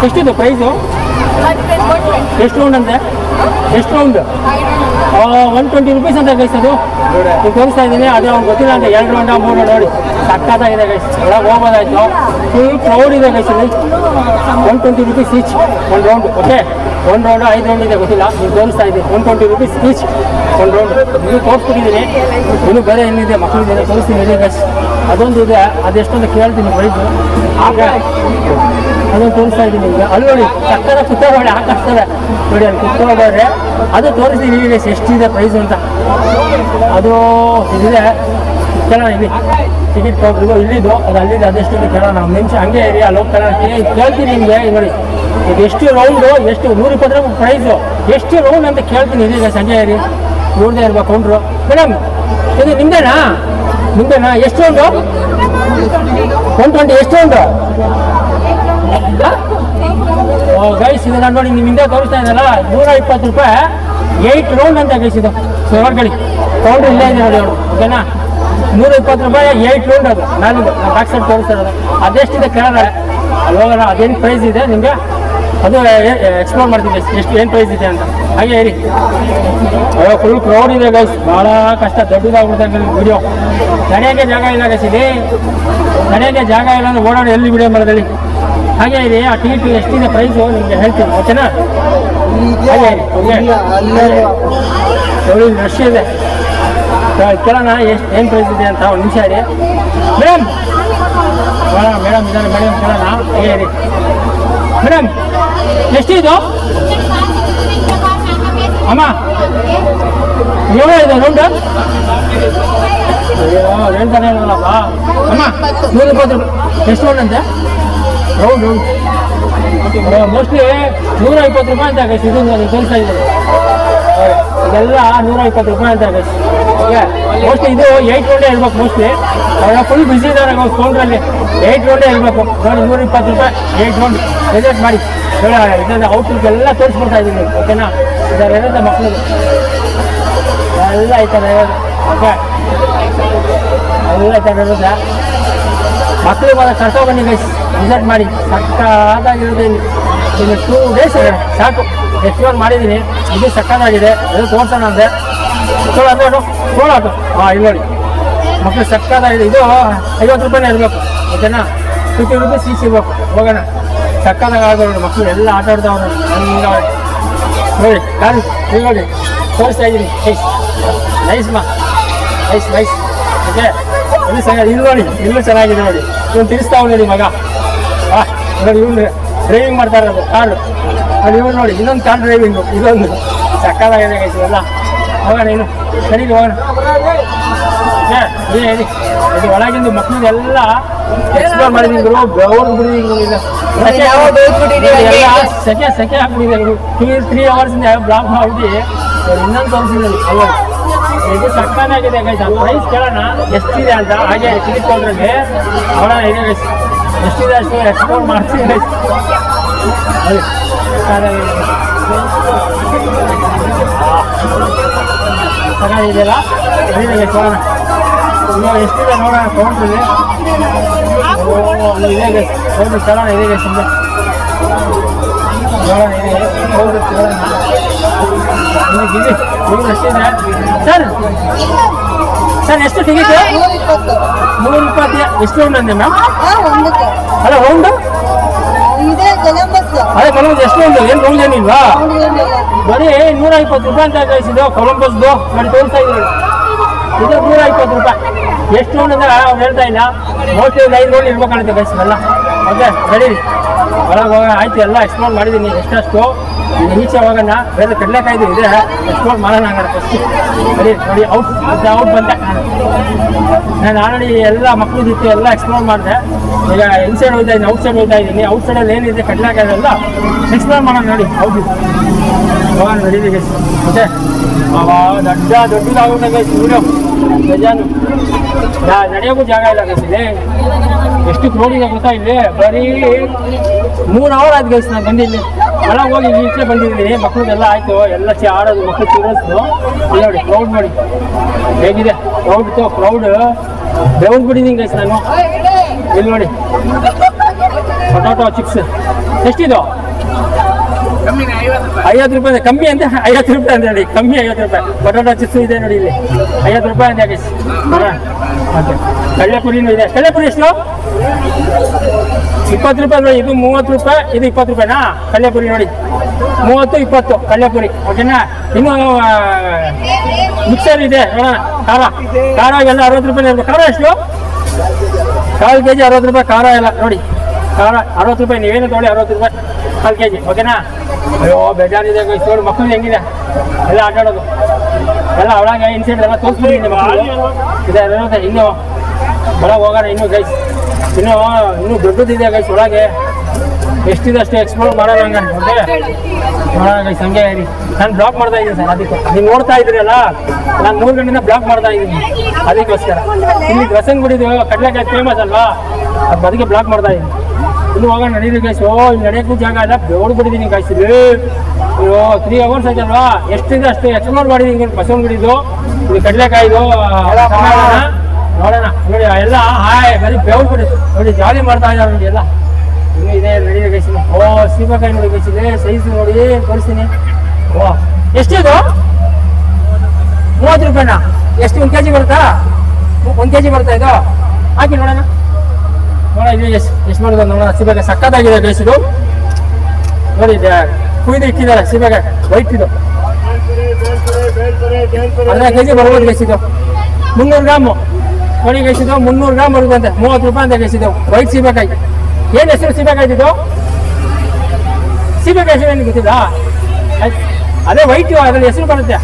ಎಷ್ಟಿದು ಪ್ರೈಸು? ಎಷ್ಟು ರೌಂಡ್ ಅಂತೆ? ಎಷ್ಟು ರೌಂಡ್? 120 ರೂಪೀಸ್ ಅಂತ ಗೈಸ್. ಅದು ಈಗ ತೋರಿಸ್ತಾ ಇದ್ದೀನಿ. ಅದೇ ಅವ್ನು ಗೊತ್ತಿಲ್ಲ ಅಂತ 2 ರೌಂಡ 3 ರೌಂಡ್ ನೋಡಿ. ಸಕ್ಕತ್ತಾಗಿದೆ ಗೈಸ್. ಒಳಗೆ ಹೋಗೋದಾಯ್ತು. ಫುಲ್ ಕ್ರೌಡ್ ಇದೆ ಗೈಸ್ ಇಲ್ಲಿ. 120 ರೂಪೀಸ್ ಈಚ್ ಒಂದು ರೌಂಡ್. ಓಕೆ, 1 ರೌಂಡ್ 5 ರೌಂಡ್ ಇದೆ ಗೊತ್ತಿಲ್ಲ. ನೀವು ತೋರಿಸ್ತಾ ಇದ್ದೀನಿ 120 ರೂಪೀಸ್ ಈಚ್ ಒಂದು ರೌಂಡ್. ನೀವು ತೋರಿಸ್ಬಿಟ್ಟಿದ್ದೀನಿ. ಇನ್ನು ಬೇರೆ ಏನಿದೆ ಮಕ್ಕಳಿದೆ ತೋರಿಸ್ತೀನಿ ಗೈಸ್. ಅದೊಂದು ಇದೆ, ಅದೆಷ್ಟೊಂದು ಕೇಳ್ತೀನಿ ಪ್ರೈಸು. ಆಗ ಅದನ್ನು ತೋರಿಸ್ತಾ ಇದ್ದೀನಿ ಈಗ. ಅಲ್ಲಿ ನೋಡಿ ಸಕ್ಕದ ಕುತ್ಕೊಳ್ಳಿ ಹಾಕಿಸ್ತದೆ ನೋಡಿ. ಅಲ್ಲಿ ಕುತ್ಕೊಳ್ಬೋದ್ರೆ ಅದು ತೋರಿಸ್ತೀನಿ ಈಗ ಎಷ್ಟಿದೆ ಪ್ರೈಸು ಅಂತ. ಅದು ಇದಿದೆ ಕೇಳೋಣ. ಇಲ್ಲಿ ಟಿಕೆಟ್ ತೊಗೊಂಡು ಇಲ್ಲಿದ್ದು ಅದು ಅಲ್ಲಿದೆ, ಅದೆಷ್ಟಿದೆ ಕೇಳೋಣ. ಒಂದು ನಿಮಿಷ ಹಂಗೆ ಇರಿ. ಅಲ್ಲಿ ಹೋಗಿ ಕೇಳ್ತೀನಿ ನಿಮಗೆ. ನೋಡಿ ಇದು ಎಷ್ಟು ರೌಂಡು, ಎಷ್ಟು 120 ರೂಪಾಯಿ ಪ್ರೈಸು, ಎಷ್ಟು ರೌಂಡ್ ಅಂತ ಕೇಳ್ತೀನಿ. ಇದೀಗ ಸಂಜೆ ಇರಿ, ನೋಡದೆ ಇರ್ಬೇಕು ಕೌಂಟ್ರು. ಮೇಡಮ್ ಇದು ನಿಮ್ದೇನಾ? ಎಷ್ಟು ರೌಂಡು? 120 ಎಷ್ಟು ರೌಂಡು? ಗೈಸ್ ಇದು ನಾನು ನೋಡಿ ನಿಮ್ಮ ಹಿಂದೆ ತೋರಿಸ್ತಾ ಇದ್ದಲ್ಲ, 120 ರೂಪಾಯಿ 8 ರೌಂಡ್ ಅಂತ ಗೈಸ್. ಇದು ಹೊರಗಡೆ ಕೌಂಟ್ರ್ ಇಲ್ಲೇ ಇದೆ ನೋಡಿ ಅವರು. ಓಕೆನಾ, 120 ರೂಪಾಯಿ 8 ರೌಂಡ್. ಅದು ನಾನು ಬ್ಯಾಕ್ ಸೈಡ್ ತೋರಿಸ್ತಾ ಇರೋದು. ಅದೆಷ್ಟಿದೆ ಕೇಳೋಣ. ಅಲ್ಲಿ ಹೋಗೋಣ. ಅದೇನು ಪ್ರೈಸ್ ಇದೆ ನಿಮಗೆ ಅದು ಎಕ್ಸ್ಪ್ಲೋರ್ ಮಾಡ್ತೀನಿ ಏನು ಪ್ರೈಸ್ ಇದೆ ಅಂತ. ಹಾಗೆ ಹೇಳಿ. ಫುಲ್ ಕ್ರೌಡ್ ಇದೆ ಗೈಸ್. ಭಾಳ ಕಷ್ಟ, ದೊಡ್ಡದಾಗ್ಬಿಡ್ತಾರೆ ವಿಡಿಯೋ. ನಡೆಯೋಕ್ಕೆ ಜಾಗ ಇಲ್ಲ ಗೈಸ್. ಇದೆ ನಡೆಯೋಕ್ಕೆ ಜಾಗ ಇಲ್ಲ ಅಂದ್ರೆ ಓಡಾಡಿ ಎಲ್ಲಿ ವಿಡಿಯೋ ಮಾಡೋದಲ್ಲಿ. ಹಾಗೆ ಇದೆ. ಆ ಟಿಕೆಟ್ ಎಷ್ಟಿದೆ ಪ್ರೈಸು ನಿಮಗೆ ಹೇಳ್ತೀನಿ. ಓಕೆನಾ? ಹಾಗೆ ನೋಡಿ ರಶ್ ಇದೆ. ಕೇಳೋಣ ಏನು ಪ್ರೈಸ್ ಇದೆ ಅಂತ. ಒಂದು ನಿಮಿಷ ಇದೆ ಮೇಡಮ್. ಮೇಡಮ್ ಇದ್ದಾರೆ ಮೇಡಮ್, ಕೇಳೋಣ. ಹಾಗೆ ಇರಿ ಮೇಡಮ್, ಎಷ್ಟಿದು ಅಮ್ಮ? ಇದೆ ರೌಂಡ್ ಹೇಳ್ತಾನೆ ಇರೋಲ್ಲಪ್ಪ ಅಮ್ಮ. 120 ರೂಪಾಯಿ ಎಷ್ಟು ರೌಂಡ್ ಅಂತೆ? ರೌಂಡ್ ಮೋಸ್ಟ್ಲಿ 120 ರೂಪಾಯಿ ಅಂತ ಗೈಸ್. ಇದು ತೋರಿಸ್ತಾ ಇದ್ದಾರೆ ಇದೆಲ್ಲ 120 ರೂಪಾಯಿ ಅಂತ ಗೈಸ್. ಓಕೆ, ಮೋಸ್ಟ್ಲಿ ಇದು 8 ರೌಂಡೇ ಇರ್ಬೇಕು ಮೋಸ್ಟ್ಲಿ. ಅವಾಗ ಫುಲ್ ಬಿಸಿ ಇದ್ದಾರೆ ಕೌಂಟ್ರಲ್ಲಿ. 8 ರೌಂಡೇ ಇರಬೇಕು ನೋಡಿ. 120 ರೂಪಾಯಿ 8 ರೌಂಡ್ ರಿಸಲ್ಟ್ ಮಾಡಿ ಇದನ್ನು ಔಟ್ಲುಕ್ ಎಲ್ಲ ತೋರಿಸ್ಕೊಡ್ತಾ ಇದ್ದೀನಿ. ಓಕೆನಾ? ಇದ್ದಾರೆ ಇರೋದು ಮಕ್ಕಳಿಗೆ ಎಲ್ಲ ಆಯ್ತಾರೆ ಇರೋದು. ಓಕೆ, ಎಲ್ಲ ಆಯ್ತಾರೆ ಇರೋದ ಮಕ್ಕಳಿಗೆ ಬಂದ ಕರ್ಕೊಂಡ್ಬನ್ನಿ ಗೈಸ್. ವಿಸಿಟ್ ಮಾಡಿ, ಸಕ್ಕತ್ತಾಗಿರುತ್ತೆ ಇಲ್ಲಿ. ಇನ್ನು 2 ಡೇಸ್ ಸಾಕು ಎಕ್ಸ್ಪ್ಲೋರ್ ಮಾಡಿದ್ದೀನಿ. ಇದು ಸಕ್ಕತ್ತಾಗಿದೆ. ಇದು ತೋರಿಸೋಣ ಅಂದೆ. ತೋಳಾಟು ಇಲ್ಲಿ ನೋಡಿ ಮಕ್ಕಳು ಸಕ್ಕತ್ತಾಗಿದೆ. ಇದು 50 ರೂಪಾಯಿನೇ ಇರಬೇಕು. ಓಕೆನಾ? 50 ರೂಪೀಸ್ ಈಚ್ ಇರ್ಬೇಕು. ಹೋಗೋಣ. ಸಕ್ಕತ್ತಾಗಿ ನೋಡಿ ಮಕ್ಕಳು ಎಲ್ಲ ಆಟ ಆಡ್ತಾವ್ರು. ನೋಡಿ ಕಾರು ನೋಡಿ ತೋರಿಸ್ತಾ ಇದ್ದೀನಿ. Nice nice. ಓಕೆ, ಇಲ್ಲಿ ಇಲ್ಲಿ ನೋಡಿ ಇಲ್ಲೂ ಚೆನ್ನಾಗಿದೆ ನೋಡಿ. ಇವನು ತಿರ್ಸ್ತಾವ್ ನೋಡಿ ಮಗ. ನೋಡಿ ಇವನು ಡ್ರೈವಿಂಗ್ ಮಾಡ್ತಾ ಇರೋದು ಕಾರು ನೋಡಿ. ಇವನು ನೋಡಿ ಇನ್ನೊಂದು ಕಾರ್ ಡ್ರೈವಿಂಗು. ಇದೊಂದು ಸಕ್ಕತ್ತಾಗಿದೆ ಗೈಸ್. ಇವೆಲ್ಲ ಹೋಗೋಣ. ಇನ್ನು ಸರಿ ಹೋಗೋಣ. ಹೇಳಿ ಇದು ಒಳಗಿಂದು ಮಕ್ಕಳಿಗೆಲ್ಲ ಎಕ್ಸ್ಪ್ಲೋರ್ ಮಾಡಿದ್ದೀನಿ. ಬೆವರು ಬಿಡಿದೀನಿ. ಸೆಕೆ ಹಾಕ್ಬಿಟ್ಟಿದೆ. 3 ಅವರ್ಸಿಂದ ಬ್ಲಾಕ್ ಮಾಡ್ಬಿಟ್ಟು ಇನ್ನೊಂದು ತೋರಿಸಿದ್ದೀನಿ. ಅವಾಗ ಇದು ಸಕ್ಕತ್ತಾಗಿದೆ ಗೈಸ್. ಆ ಪ್ರೈಸ್ ಕೇಳೋಣ ಎಷ್ಟಿದೆ ಅಂತ. ಹಾಗೆ ಟಿಕೆಟ್ ಕೌಂಟ್ರಲ್ಲಿ ನೋಡೋಣ ಇದೆ ಗೈಸ್. ಎಷ್ಟಿದೆ ಅಷ್ಟು ಎಕ್ಸ್ಪ್ಲೋರ್ ಮಾಡ್ತೀನಿ ಗೈಸ್. ಚೆನ್ನಾಗಿದೆಯಲ್ಲ ಇದೆ ಗೈಸ್. ನೋಡೋಣ ಇವಾಗ ಎಷ್ಟಿದೆ ನೋಡೋಣ ಕೌಂಟ್ರಲ್ಲಿ. ಇದೆ ಗೈಸ್ ಕೌಂಟ್ರ್ ಕೇಳೋಣ. ಇದೆ ಗೈಸ್ ಹಿಂದೆ ನೋಡೋಣ. ಇದೆ ಕೌಂಟ್ರ್ ಕೇಳೋಣ. ಎಷ್ಟಿದೆ ಸರ್? ಎಷ್ಟು ಟಿಕೆಟ್? 120. ಎಷ್ಟು ರೌಂಡ್ ಅಂದೆ ಮ್ಯಾಮ್? ಅಲ್ಲ ರೌಂಡು ಇದೆ ಕೊಲಂಬಸ್ ಅದೇ ಕೊಲಂಬಸ್ ಎಷ್ಟು ಉಂಟು ಏನು ರೌಂಡ್ ಏನಿಲ್ವಾ ಬರೀ 120 ರೂಪಾಯಿ ಅಂತ ಕಳಿಸಿದ್ದು ಕೊಲಂಬಸ್ದು ನೋಡಿ ತೋರಿಸ್ತಾ ಇದ್ದೀನಿ ಇದು 120 ರೂಪಾಯಿ ಎಷ್ಟು ರೌಂಡ್ ಅಂದ್ರೆ ಅವ್ರು ಹೇಳ್ತಾ ಇಲ್ಲ ಮೋಸ್ಟ್ಲಿ ಒಂದು 5 ರೌಂಡ್ ಇರ್ಬೇಕಾಗುತ್ತೆ ಕಳಿಸಿದಲ್ಲ ಓಕೆ ಸರಿ ಒಳಗೆ ಹೋಗೋಣ ಆಯ್ತು ಎಲ್ಲ ಎಕ್ಸ್ಪ್ಲೋರ್ ಮಾಡಿದ್ದೀನಿ ಎಷ್ಟಷ್ಟು ಈಚೆ ಹೋಗೋಣ ಬೇರೆ ಕಡಲೆಕಾಯ್ದು ಇದೆ ಎಕ್ಸ್ಪ್ಲೋರ್ ಮಾಡೋಣ ಹಂಗಾರೆ ಫಸ್ಟ್ ಸರಿ ನೋಡಿ ಔಟ್ ಬಂದೆ ನಾನು ಆಲ್ರೆಡಿ ಎಲ್ಲ ಮಕ್ಕಳಿದ್ದಿತ್ತು ಎಲ್ಲ ಎಕ್ಸ್ಪ್ಲೋರ್ ಮಾಡಿದೆ ಈಗ ಇನ್ಸೈಡ್ ಹೋಗ್ತಾ ಇದ್ದೀನಿ ಔಟ್ಸೈಡ್ ಹೋಗ್ತಾ ಇದ್ದೀನಿ ಔಟ್ಸೈಡಲ್ಲಿ ಏನಿದೆ ಕಡಲೆಕಾಯ್ದೆಲ್ಲ ಎಕ್ಸ್ಪ್ಲೋರ್ ಮಾಡೋಣ ನೋಡಿ ಹೌದು ಹೋಗೋಣ ನಡೀಲಿ ಗೈಸ್ ಮತ್ತೆ ದೊಡ್ಡದಾಗುತ್ತೆ ಗೈಸ್ ವಿಡಿಯೋ ಬೇಜಾನು ನಡೆಯೋಕ್ಕೂ ಜಾಗ ಇಲ್ಲ ಗೈಸ್ ಇಲ್ಲಿ ಎಷ್ಟು ಕ್ರೌಡ್ ಇದೆ ಗೊತ್ತಾ ಇಲ್ಲಿ ಬರೀ 3 ಅವರ್ ಆಯ್ತು ಗೈಸ್ ನಾನು ಬಂದಿಲ್ಲಿ ಒಳಗೆ ಹೋಗಿ ಈಚೆ ಬಂದಿದ್ದೀನಿ ಮಕ್ಕಳಿಗೆಲ್ಲ ಆಯಿತು ಎಲ್ಲ ಆಡೋದು ಮಕ್ಕಳು ಚಿಲ್ಡ್ರನ್ಸ್ದು ಇಲ್ಲಿ ನೋಡಿ ಕ್ರೌಡ್ ನೋಡಿ ಹೇಗಿದೆ ಕ್ರೌಡ್ ಬೆವ್ರು ಬಿಟ್ಟಿದ್ದೀನಿ ಗೈಸ್ ನಾನು ಇಲ್ಲಿ ನೋಡಿ ಪೊಟಾಟೊ ಚಿಪ್ಸ್ ಎಷ್ಟಿದು 50 ರೂಪಾಯಿ ಕಮ್ಮಿ ಅಂತ 50 ರೂಪಾಯಿ ಅಂತ ಹೇಳಿ ಕಮ್ಮಿ 50 ರೂಪಾಯಿ ಪೊಟಾಟೊ ಚಿಪ್ಸ್ ಇದೆ ನೋಡಿ ಇಲ್ಲಿ 50 ರೂಪಾಯಿ ಅಂತ ಗೈಸ್ ಮತ್ತೆ ಕಳ್ಳೆಪುರಿನೂ ಇದೆ ಕಳ್ಳೆಪುರಿ ಎಷ್ಟು 20 ರೂಪಾಯಿ ನೋಡಿ ಇದು 30 ರೂಪಾಯಿ ಇದು 20 ರೂಪಾಯಿನಾ ಕಳ್ಳೆಪುರಿ ನೋಡಿ 30-20 ಕಳ್ಳೆಪುರಿ ಓಕೆನಾ ಇನ್ನು ಮಿಕ್ಸರ್ ಇದೆ ಖಾರ ಎಲ್ಲ 60 ರೂಪಾಯಿ ಇರಬೇಕು ಖಾರ ಎಷ್ಟು 1/4 kg 60 ರೂಪಾಯಿ ಖಾರ ಎಲ್ಲ ನೋಡಿ ಖಾರ 60 ರೂಪಾಯಿ ನೀವೇನು ತೊಗೊಳ್ಳಿ 60 ರೂಪಾಯಿ 1/4 kg ಓಕೆನಾ ಅಯ್ಯೋ ಬೇಜಾರಿದೆ ನೋಡಿ ಮಕ್ಕಳು ಹೆಂಗಿದೆ ಎಲ್ಲ ಆಟ ಆಡೋದು ಎಲ್ಲ ಒಳಗೆ ಇನ್ಸೈಡ್ ಎಲ್ಲ ತೋರಿಸ್ಬಿಟ್ಟಿದ್ದೀನಿ ಮಕ್ಕಳು ಇದೆ ಇನ್ನು ಒಳಗೆ ಹೋಗೋಣ ಇನ್ನೂ ಗೈಸ್ ಇನ್ನೂ ದೊಡ್ಡದಿದೆ ಗೈಸ್ ಒಳಗೆ ಎಷ್ಟಿದೆ ಅಷ್ಟು ಎಕ್ಸ್ಪ್ಲೋರ್ ಮಾಡೋಣ ಹಂಗೆ ಓಕೆ ನೋಡೋಣ ಗೈಸ್ ಹಂಗೆ ಹೇಳಿ ನಾನು ಬ್ಲಾಕ್ ಮಾಡ್ತಾ ಇದ್ದೀನಿ ಸರ್ ಅದಕ್ಕೆ ನೀವು ನೋಡ್ತಾ ಇದ್ದೀರಲ್ಲ ನಾನು 3 ಗಂಟೆಯಿಂದ ಬ್ಲಾಕ್ ಮಾಡ್ತಾ ಇದ್ದೀನಿ ಅದಕ್ಕೋಸ್ಕರ ಇಲ್ಲಿ ಬಸವನಗುಡಿದು ಕಡಲೆಕಾಯಿ ಫೇಮಸ್ ಅಲ್ವಾ ಅದಕ್ಕೆ ಬ್ಲಾಕ್ ಮಾಡ್ತಾ ಇದ್ದೀನಿ ಇನ್ನು ಹೋಗೋಣ ನಡೀರಿ ಗೈಸ್ ಇಲ್ಲಿ ನಡೆಯೋಕ್ಕೂ ಜಾಗ ಇಲ್ಲ ಬೆವ್ರು ಬಿಟ್ಟಿದ್ದೀನಿ ಗೈಸ್ ಇಲ್ಲಿ ಅಯ್ಯೋ 3 ಅವರ್ಸ್ ಆಯ್ತಲ್ವಾ ಎಷ್ಟಿದೆ ಅಷ್ಟು ಎಕ್ಸ್ಪ್ಲೋರ್ ಮಾಡಿದ್ದೀನಿ ಬಸವನಗುಡಿದು ಇಲ್ಲಿ ಕಡಲೆಕಾಯಿದು ನೋಡೋಣ ನೋಡಿ ಎಲ್ಲ ಹಾಯ್ ಬರೀ ಬೆವ್ರು ಬಿಡಿ ನೋಡಿ ಜಾಲಿ ಮಾಡ್ತಾ ಇದ್ದಾರೆ ನೋಡಿ ಎಲ್ಲ ಇನ್ನೂ ಇದೆ ನಡೀರಿ ಗೈಸ್ ಸೀಬೆಕಾಯಿ ನೋಡಿ ಗೈಸ್ ಇದೆ ಸೈಜ್ ನೋಡಿ ತೋರಿಸ್ತೀನಿ ಎಷ್ಟಿದು 30 ರೂಪಾಯಿನಾ ಎಷ್ಟು 1 kg ಬರುತ್ತಾ 1 kg ಬರ್ತಾ ಇದು ಹಾಕಿ ನೋಡೋಣ ಇಲ್ಲಿ ಎಷ್ಟು ಮಾಡೋದು ನೋಡೋಣ ಸೀಬೆಕಾಯಿ ಸಕ್ಕತ್ತಾಗಿದೆ ಗೈಸ್ ಇದು ನೋಡಿ ಕುಯ್ದು ಇಟ್ಟಿದ್ದಾರೆ ಸೀಬೆಕಾಯಿ ವೈಟ್ ಇದು 15 kg ಬರ್ಬೋದು ಗೈಸ್ ಇದು 300 ಗ್ರಾಮು ನೋಡಿ ಗೈಸ್ ಇದು 300 ಗ್ರಾಮ್ ಬರುತ್ತಂತೆ 30 ರೂಪಾಯಿ ಅಂತ ಗೈಸ್ ಇದು ವೈಟ್ ಸೀಬೆಕಾಯಿ ಏನು ಹೆಸರು ಸೀಬೆಕಾಯಿ ಇದು ಸೀಬೆಕಾಯಿ ಹೆಸರು ಏನು ಗೊತ್ತಿಲ್ಲ ಅದೇ ವೈಟ್ ಅದ್ರಲ್ಲಿ ಹೆಸರು ಬರುತ್ತೆ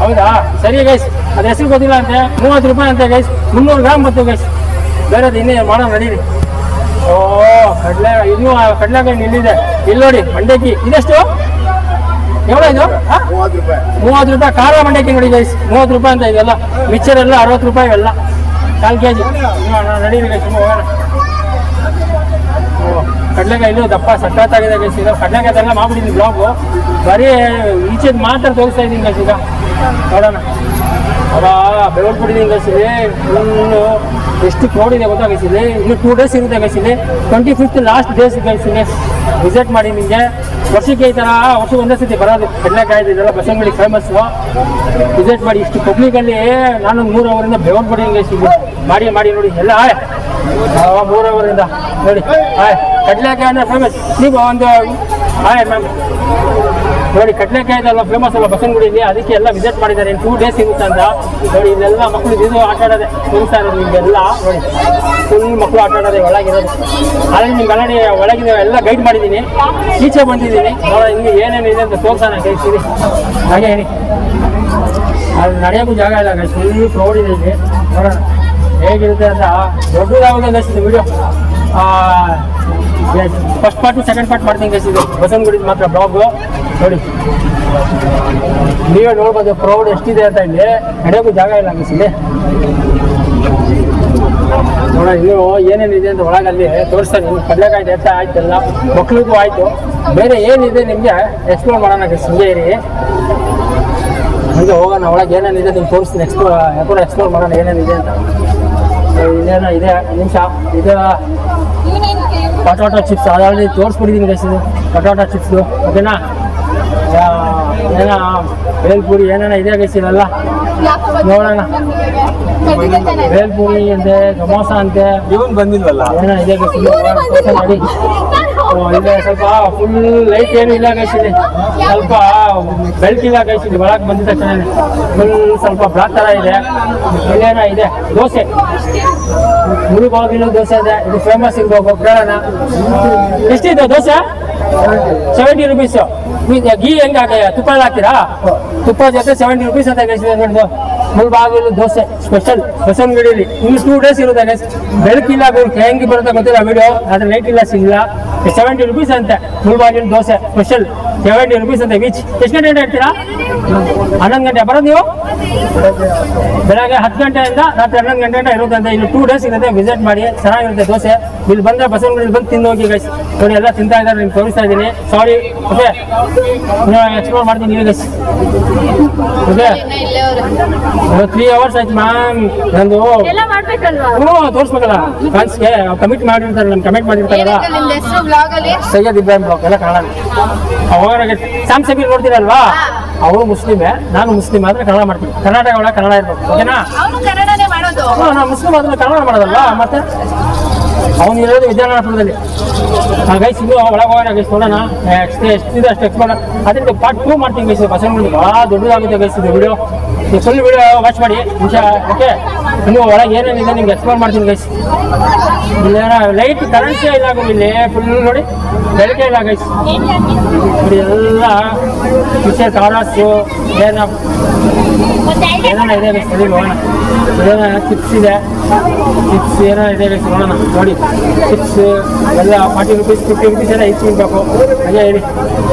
ಹೌದಾ ಸರಿ ಗೈಸ್ ಅದು ಹೆಸರು ಗೊತ್ತಿಲ್ಲ ಅಂತೆ 30 ರೂಪಾಯಿ ಅಂತೆ ಗೈಸ್ 300 ಗ್ರಾಮ್ ಬಂತು ಗೈಸ್ ಬೇರೆದು ಇನ್ನೇ ಮಾಡೋಣ ನಡೀರಿ ಇನ್ನೂ ಕಡಲೆಕಾಯಿ ನಿಲ್ಲಿದೆ ಇಲ್ಲಿ ನೋಡಿ ಮಂಡಕ್ಕಿ ಇದೆಷ್ಟು ಎವಳ ಇದು 30 ರೂಪಾಯಿ ಖಾರ ಮಂಡಕ್ಕಿ ನೋಡಿ ಗೈಸ್ 30 ರೂಪಾಯಿ ಅಂತ ಇದೆಲ್ಲ ಮಿಕ್ಚರ್ ಎಲ್ಲ 60 ರೂಪಾಯಿ ಎಲ್ಲ 1/4 kg ನಡೀರಿ ಗೈಸ್ ಹೋಗೋಣ ಕಡಲೆಕಾಯಿ ಇಲ್ಲೂ ದಪ್ಪ ಸಕ್ಕತ್ತಾಗಿದೆ ಗೈಸ್ ಇದು ಕಡಲೆಕಾಯಿ ಎಲ್ಲ ಮಾಡ್ಬಿಟ್ಟಿದ್ದೀನಿ ಬ್ಲಾಗು ಬರೀ ಈಚೆದು ಮಾತ್ರ ತೋರಿಸ್ತಾ ಇದ್ದೀನಿ ಗೈಸ್ ಈಗ ನೋಡೋಣ ಬೆವ್ರು ಬಿಟ್ಟಿದ್ದೀನಿ ಗೈಸ್ ಇಲ್ಲಿ ಫುಲ್ಲು ಎಷ್ಟು ಕ್ರೌಡ್ ಇದೆ ಗೊತ್ತಾ ಗೈಸ್ ಇಲ್ಲಿ ಇನ್ನು 2 days ಇರುತ್ತೆ ಗೈಸ್ ಇಲ್ಲಿ 25th ಲಾಸ್ಟ್ ಡೇಸ್ ಗೈಸ್ ಇಲ್ಲಿ ವಿಸಿಟ್ ಮಾಡಿ ನಿಮಗೆ ವರ್ಷಕ್ಕೆ ಈ ಥರ ವರ್ಷಕ್ಕೆ ಒಂದೇ ಸತಿ ಬರೋದು ಕಡಲೆಕಾಯಿ ಇದೆಲ್ಲ ಬಸವನಗುಡಿ ಫೇಮಸ್ಸು ವಿಸಿಟ್ ಮಾಡಿ ಇಷ್ಟು ಪಬ್ಲಿಕಲ್ಲಿ ನಾನು 3 ಅವರಿಂದ ಬೆವ್ರು ಬಿಟ್ಟಿದ್ದೀನಿ ಗೈಸ್ ಇಲ್ಲಿ ಮಾಡಿ ನೋಡಿ ಎಲ್ಲ 3 ಅವರಿಂದ ನೋಡಿ ಕಡಲೆಕಾಯಿ ಅಂದರೆ ಫೇಮಸ್ ನೀವು ಒಂದು ಮ್ಯಾಮ್ ನೋಡಿ ಕಡಲೆಕಾಯಿ ಇದೆಲ್ಲ ಫೇಮಸ್ ಅಲ್ಲ ಬಸವನಗುಡಿಯಲ್ಲಿ ಅದಕ್ಕೆ ಎಲ್ಲ ವಿಸಿಟ್ ಮಾಡಿದ್ದಾರೆ 2 days ಇರುತ್ತೆ ಅಂತ ನೋಡಿ ಇಲ್ಲೆಲ್ಲ ಮಕ್ಕಳು ಇದು ಆಟ ಆಡೋದೆ ತೋರಿಸ್ತಾ ಇರೋದು ನಿಮಗೆಲ್ಲ ನೋಡಿ ಫುಲ್ ಮಕ್ಕಳು ಆಟ ಆಡೋದೆ ಒಳಗಿರೋದು ಆಲ್ರೆಡಿ ನಿಮ್ಗೆ ಆಲ್ರೆಡಿ ಒಳಗಿದೆ ಎಲ್ಲ ಗೈಡ್ ಮಾಡಿದ್ದೀನಿ ಈಚೆ ಬಂದಿದ್ದೀನಿ ನೋಡೋಣ ಇನ್ನು ಏನೇನಿದೆ ಅಂತ ತೋರಿಸೋಣ ಕೈಸಿರಿ ಹಾಗೆ ಹೇಳಿ ಅದು ನಡೆಯೋಕ್ಕೂ ಜಾಗ ಇಲ್ಲ ಗೈಸ್ ಫುಲ್ ಕ್ರೌಡ್ ಇದೆ ಇಲ್ಲಿ ನೋಡೋಣ ಹೇಗಿರುತ್ತೆ ಅಂತ ದೊಡ್ಡದಾಗುತ್ತೆ ಅನಿಸ್ತಿದೆ video first part second part ಮಾಡ್ತೀನಿ ಗೈಸ್ ಇದು ಬಸವನಗುಡಿ ಮಾತ್ರ ಬ್ಲಾಗು ನೋಡಿ ನೀವೇ ನೋಡ್ಬೋದು ಕ್ರೌಡ್ ಎಷ್ಟಿದೆ ಅಂತ ಇಲ್ಲಿ ನಡೆಯೋಕ್ಕೂ ಜಾಗ ಇಲ್ಲ ಗೈಸ್ ಇಲ್ಲಿ ನೋಡೋಣ ಇನ್ನು ಏನೇನಿದೆ ಅಂತ ಒಳಗಲ್ಲಿ ತೋರಿಸ್ತಾನೆ ನಿಮ್ಗೆ ಕಡಲೆಕಾಯಿ ರೇಟ್ ಆಯ್ತಲ್ಲ ಮಕ್ಳಿಗೂ ಆಯಿತು ಬೇರೆ ಏನಿದೆ ನಿಮಗೆ ಎಕ್ಸ್ಪ್ಲೋರ್ ಮಾಡೋಣ ಗೈಸ್ ಹಿಂಗೆ ಇರಿ ಹಂಗೆ ಹೋಗೋಣ ಒಳಗೆ ಏನೇನಿದೆ ನಿಮ್ಗೆ ತೋರಿಸ್ತೀನಿ ಎಕ್ಸ್ಪ್ಲೋರ್ ಮಾಡೋಣ ಏನೇನಿದೆ ಅಂತ ಇನ್ನೇನೋ ಇದೆ ನಿಮಿಷ ಇದು ಪೊಟಾಟೊ ಚಿಪ್ಸ್ ಆಲ್ರೆಡಿ ತೋರಿಸ್ಬಿಟ್ಟಿದ್ದೀನಿ ಗೈಸ್ ಇದು ಪೊಟಾಟೊ ಚಿಪ್ಸು ಓಕೆನಾ ಏನೋ ಬೇಲ್ಪುರಿ ಏನೇನೋ ಇದೆ ಗೈಸ್ ಇದೆಲ್ಲ ನೋಡೋಣ ಬೇಲ್ಪುರಿ ಅಂತೆ, ಸಮೋಸ ಅಂತೆ, ಇವನ್ ಬಂದಿಲ್ವಲ್ಲ ಏನೋ ಇದೆ ನೋಡಿ. ಇದೆ ಸ್ವಲ್ಪ ಫುಲ್ ಲೈಟ್ ಏನು ಇಲ್ಲ ಕಳಿಸಿದೆ, ಸ್ವಲ್ಪ ಬೆಳಕಿಲ್ಲ ಕಳಿಸಿದೆ. ಒಳಗೆ ಬಂದಿದ್ದ ತಕ್ಷಣ ಫುಲ್ ಸ್ವಲ್ಪ ಬ್ಲಾಕ್ ತರ ಇದೆ. ಇಲ್ಲೇನೋ ಇದೆ ದೋಸೆ, ಮುಳುಬಾಗಿಲು ದೋಸೆ ಇದೆ. ಇದು ಫೇಮಸ್ ಇರ್ಬೇಕು ಕೇಳೋಣ. ಎಷ್ಟಿದೆ ದೋಸೆ? 70 rupees. ಗೀ ಹೆಂಗೆ ತುಪ್ಪ ಹಾಕ್ತೀರಾ? ತುಪ್ಪ ಜೊತೆ 70 rupees ಅಂತ ಕಳಿಸಿದೆ ನೋಡಿ. ಮುಳುಬಾಗಿಲು ದೋಸೆ ಸ್ಪೆಷಲ್ ಹೊಸಂಗಡಿಲಿ. ಇನ್ನು 2 days ಇರುತ್ತೆ. ಬೆಳಕಿಲ್ಲ ಹೆಂಗೆ ಬರುತ್ತೆ ಗೊತ್ತಿಲ್ಲ ವಿಡಿಯೋ, ಆದ್ರೆ ಲೈಟ್ ಇಲ್ಲ ಸಿಗಲ್ಲ. 70 rupees ಅಂತೆ ಮುಳುಬಾಗಿಲು ದೋಸೆ ಸ್ಪೆಷಲ್ 70 rupees ಅಂತೆ ವೀಚ್. ಎಷ್ಟು ಗಂಟೆ ಇಡ್ತೀರಾ? 11 ಗಂಟೆ ಬರೋದು ನೀವು? ಬೆಳಗ್ಗೆ 10 ಗಂಟೆಯಿಂದ ರಾತ್ರಿ 11 ಗಂಟೆ ಇರುತ್ತಂತೆ. ಇಲ್ಲಿ 2 days ಇರುತ್ತೆ, ವಿಸಿಟ್ ಮಾಡಿ, ಚೆನ್ನಾಗಿರುತ್ತೆ ದೋಸೆ. ಇಲ್ಲಿ ಬಂದ್ರೆ ಬಸವನಗುಡಿಯಲ್ಲಿ ಬಂದು ತಿಂದು ಹೋಗಿ ಗೈಸ್. ನೋಡಿ ಎಲ್ಲ ತಿಂತಾ ಇದ್ದಾರೆ, ನಿಮ್ಗೆ ತೋರಿಸ್ತಾ ಇದ್ದೀನಿ. ಸಾರಿ, ಓಕೆ ಎಕ್ಸ್ಪ್ಲೋರ್ ಮಾಡ್ತೀನಿ ನೀವು ಗೈಸ್. ಓಕೆ 3 hours ಆಯ್ತು ಮ್ಯಾಮ್ ನಂದು. ಹ್ಞೂ ತೋರಿಸ್ಬೇಕಲ್ಲ ಫ್ರೆಂಡ್ಸ್ಗೆ ಕಮಿಟ್ ಮಾಡಿರ್ತಾರೆ, ನಾನು ಕಮೆಂಟ್ ಮಾಡಿರ್ತಾರಲ್ಲ. ಸೈಯದ್ ಇಬ್ರಾಹಿಂ ಬ್ಲಾಗ್ ಎಲ್ಲ ಕನ್ನಡ. ಅವಾಗ ಸ್ಯಾಮ್ ಸಬೀರ್ ನೋಡ್ತೀರಲ್ವಾ, ಅವರು ಮುಸ್ಲಿಮೇ, ನಾನು ಮುಸ್ಲಿಮ್ ಆದ್ರೆ ಕನ್ನಡ ಮಾಡ್ತೀನಿ. ಕರ್ನಾಟಕ ಒಳಗೆ ಕನ್ನಡ ಇರ್ಬೇಕು, ಓಕೆನಾ? ನಾನು ಮುಸ್ಲಿಮ್ ಆದ್ರೆ ಕನ್ನಡ ಮಾಡೋದಲ್ವಾ ಮತ್ತೆ. ಅವನು ಇರೋದು ವಿದ್ಯಾನಗರಪುರದಲ್ಲಿ. ಗೈಸ್ ಇನ್ನು ಒಳಗೆ ಹೋಗೋಣ ಗೈಸ್, ನೋಡೋಣ ಎಷ್ಟಿದೆ ಅಷ್ಟು ಎಕ್ಸ್ಪ್ಲೋರ್. ಅದರಿಂದ ಪಾರ್ಟ್ 2 ಮಾಡ್ತೀನಿ ಗೈಸ್. ಬಸವನಗುಡಿ ಭಾಳ ದೊಡ್ಡದಾಗುತ್ತೆ ಗೈಸ್ ಇದು ವಿಡಿಯೋ. ಫುಲ್ ವಿಡಿಯೋ ವಾಚ್ ಮಾಡಿ ನಿಮಿಷ, ಓಕೆ? ಇನ್ನು ಒಳಗೆ ಏನೇನಿದೆ ನಿಮ್ಗೆ ಎಕ್ಸ್ಪ್ಲೋರ್ ಮಾಡ್ತೀನಿ ಗೈಸ್. ಇಲ್ಲೇನ ಲೈಟ್ ಕರೆಂಟ್ಸೇ ಇಲ್ಲ ಇಲ್ಲಿ, ಫುಲ್ ನೋಡಿ ಬೆಳಕೆ ಇಲ್ಲ ಗೈಸ್. ನೋಡಿ ಎಲ್ಲ ಕಿಚನ್ ಕಾರಾಸು ಏನೋ ಇದೆ ಗೈಸ್. ನೋಡೋಣ ಏನೋ ಚಿಪ್ಸ್ ಇದೆ, ಚಿಪ್ಸ್ ಏನೋ ಇದೆ ಗೈಸ್, ನೋಡೋಣ. ನೋಡಿ ಚಿಪ್ಸ್ ಎಲ್ಲ 40 rupees 50 rupees ಎಲ್ಲ ಇಸ್ಕೊಳ್ಬೇಕು. ಹಾಗೆ ಹೇಳಿ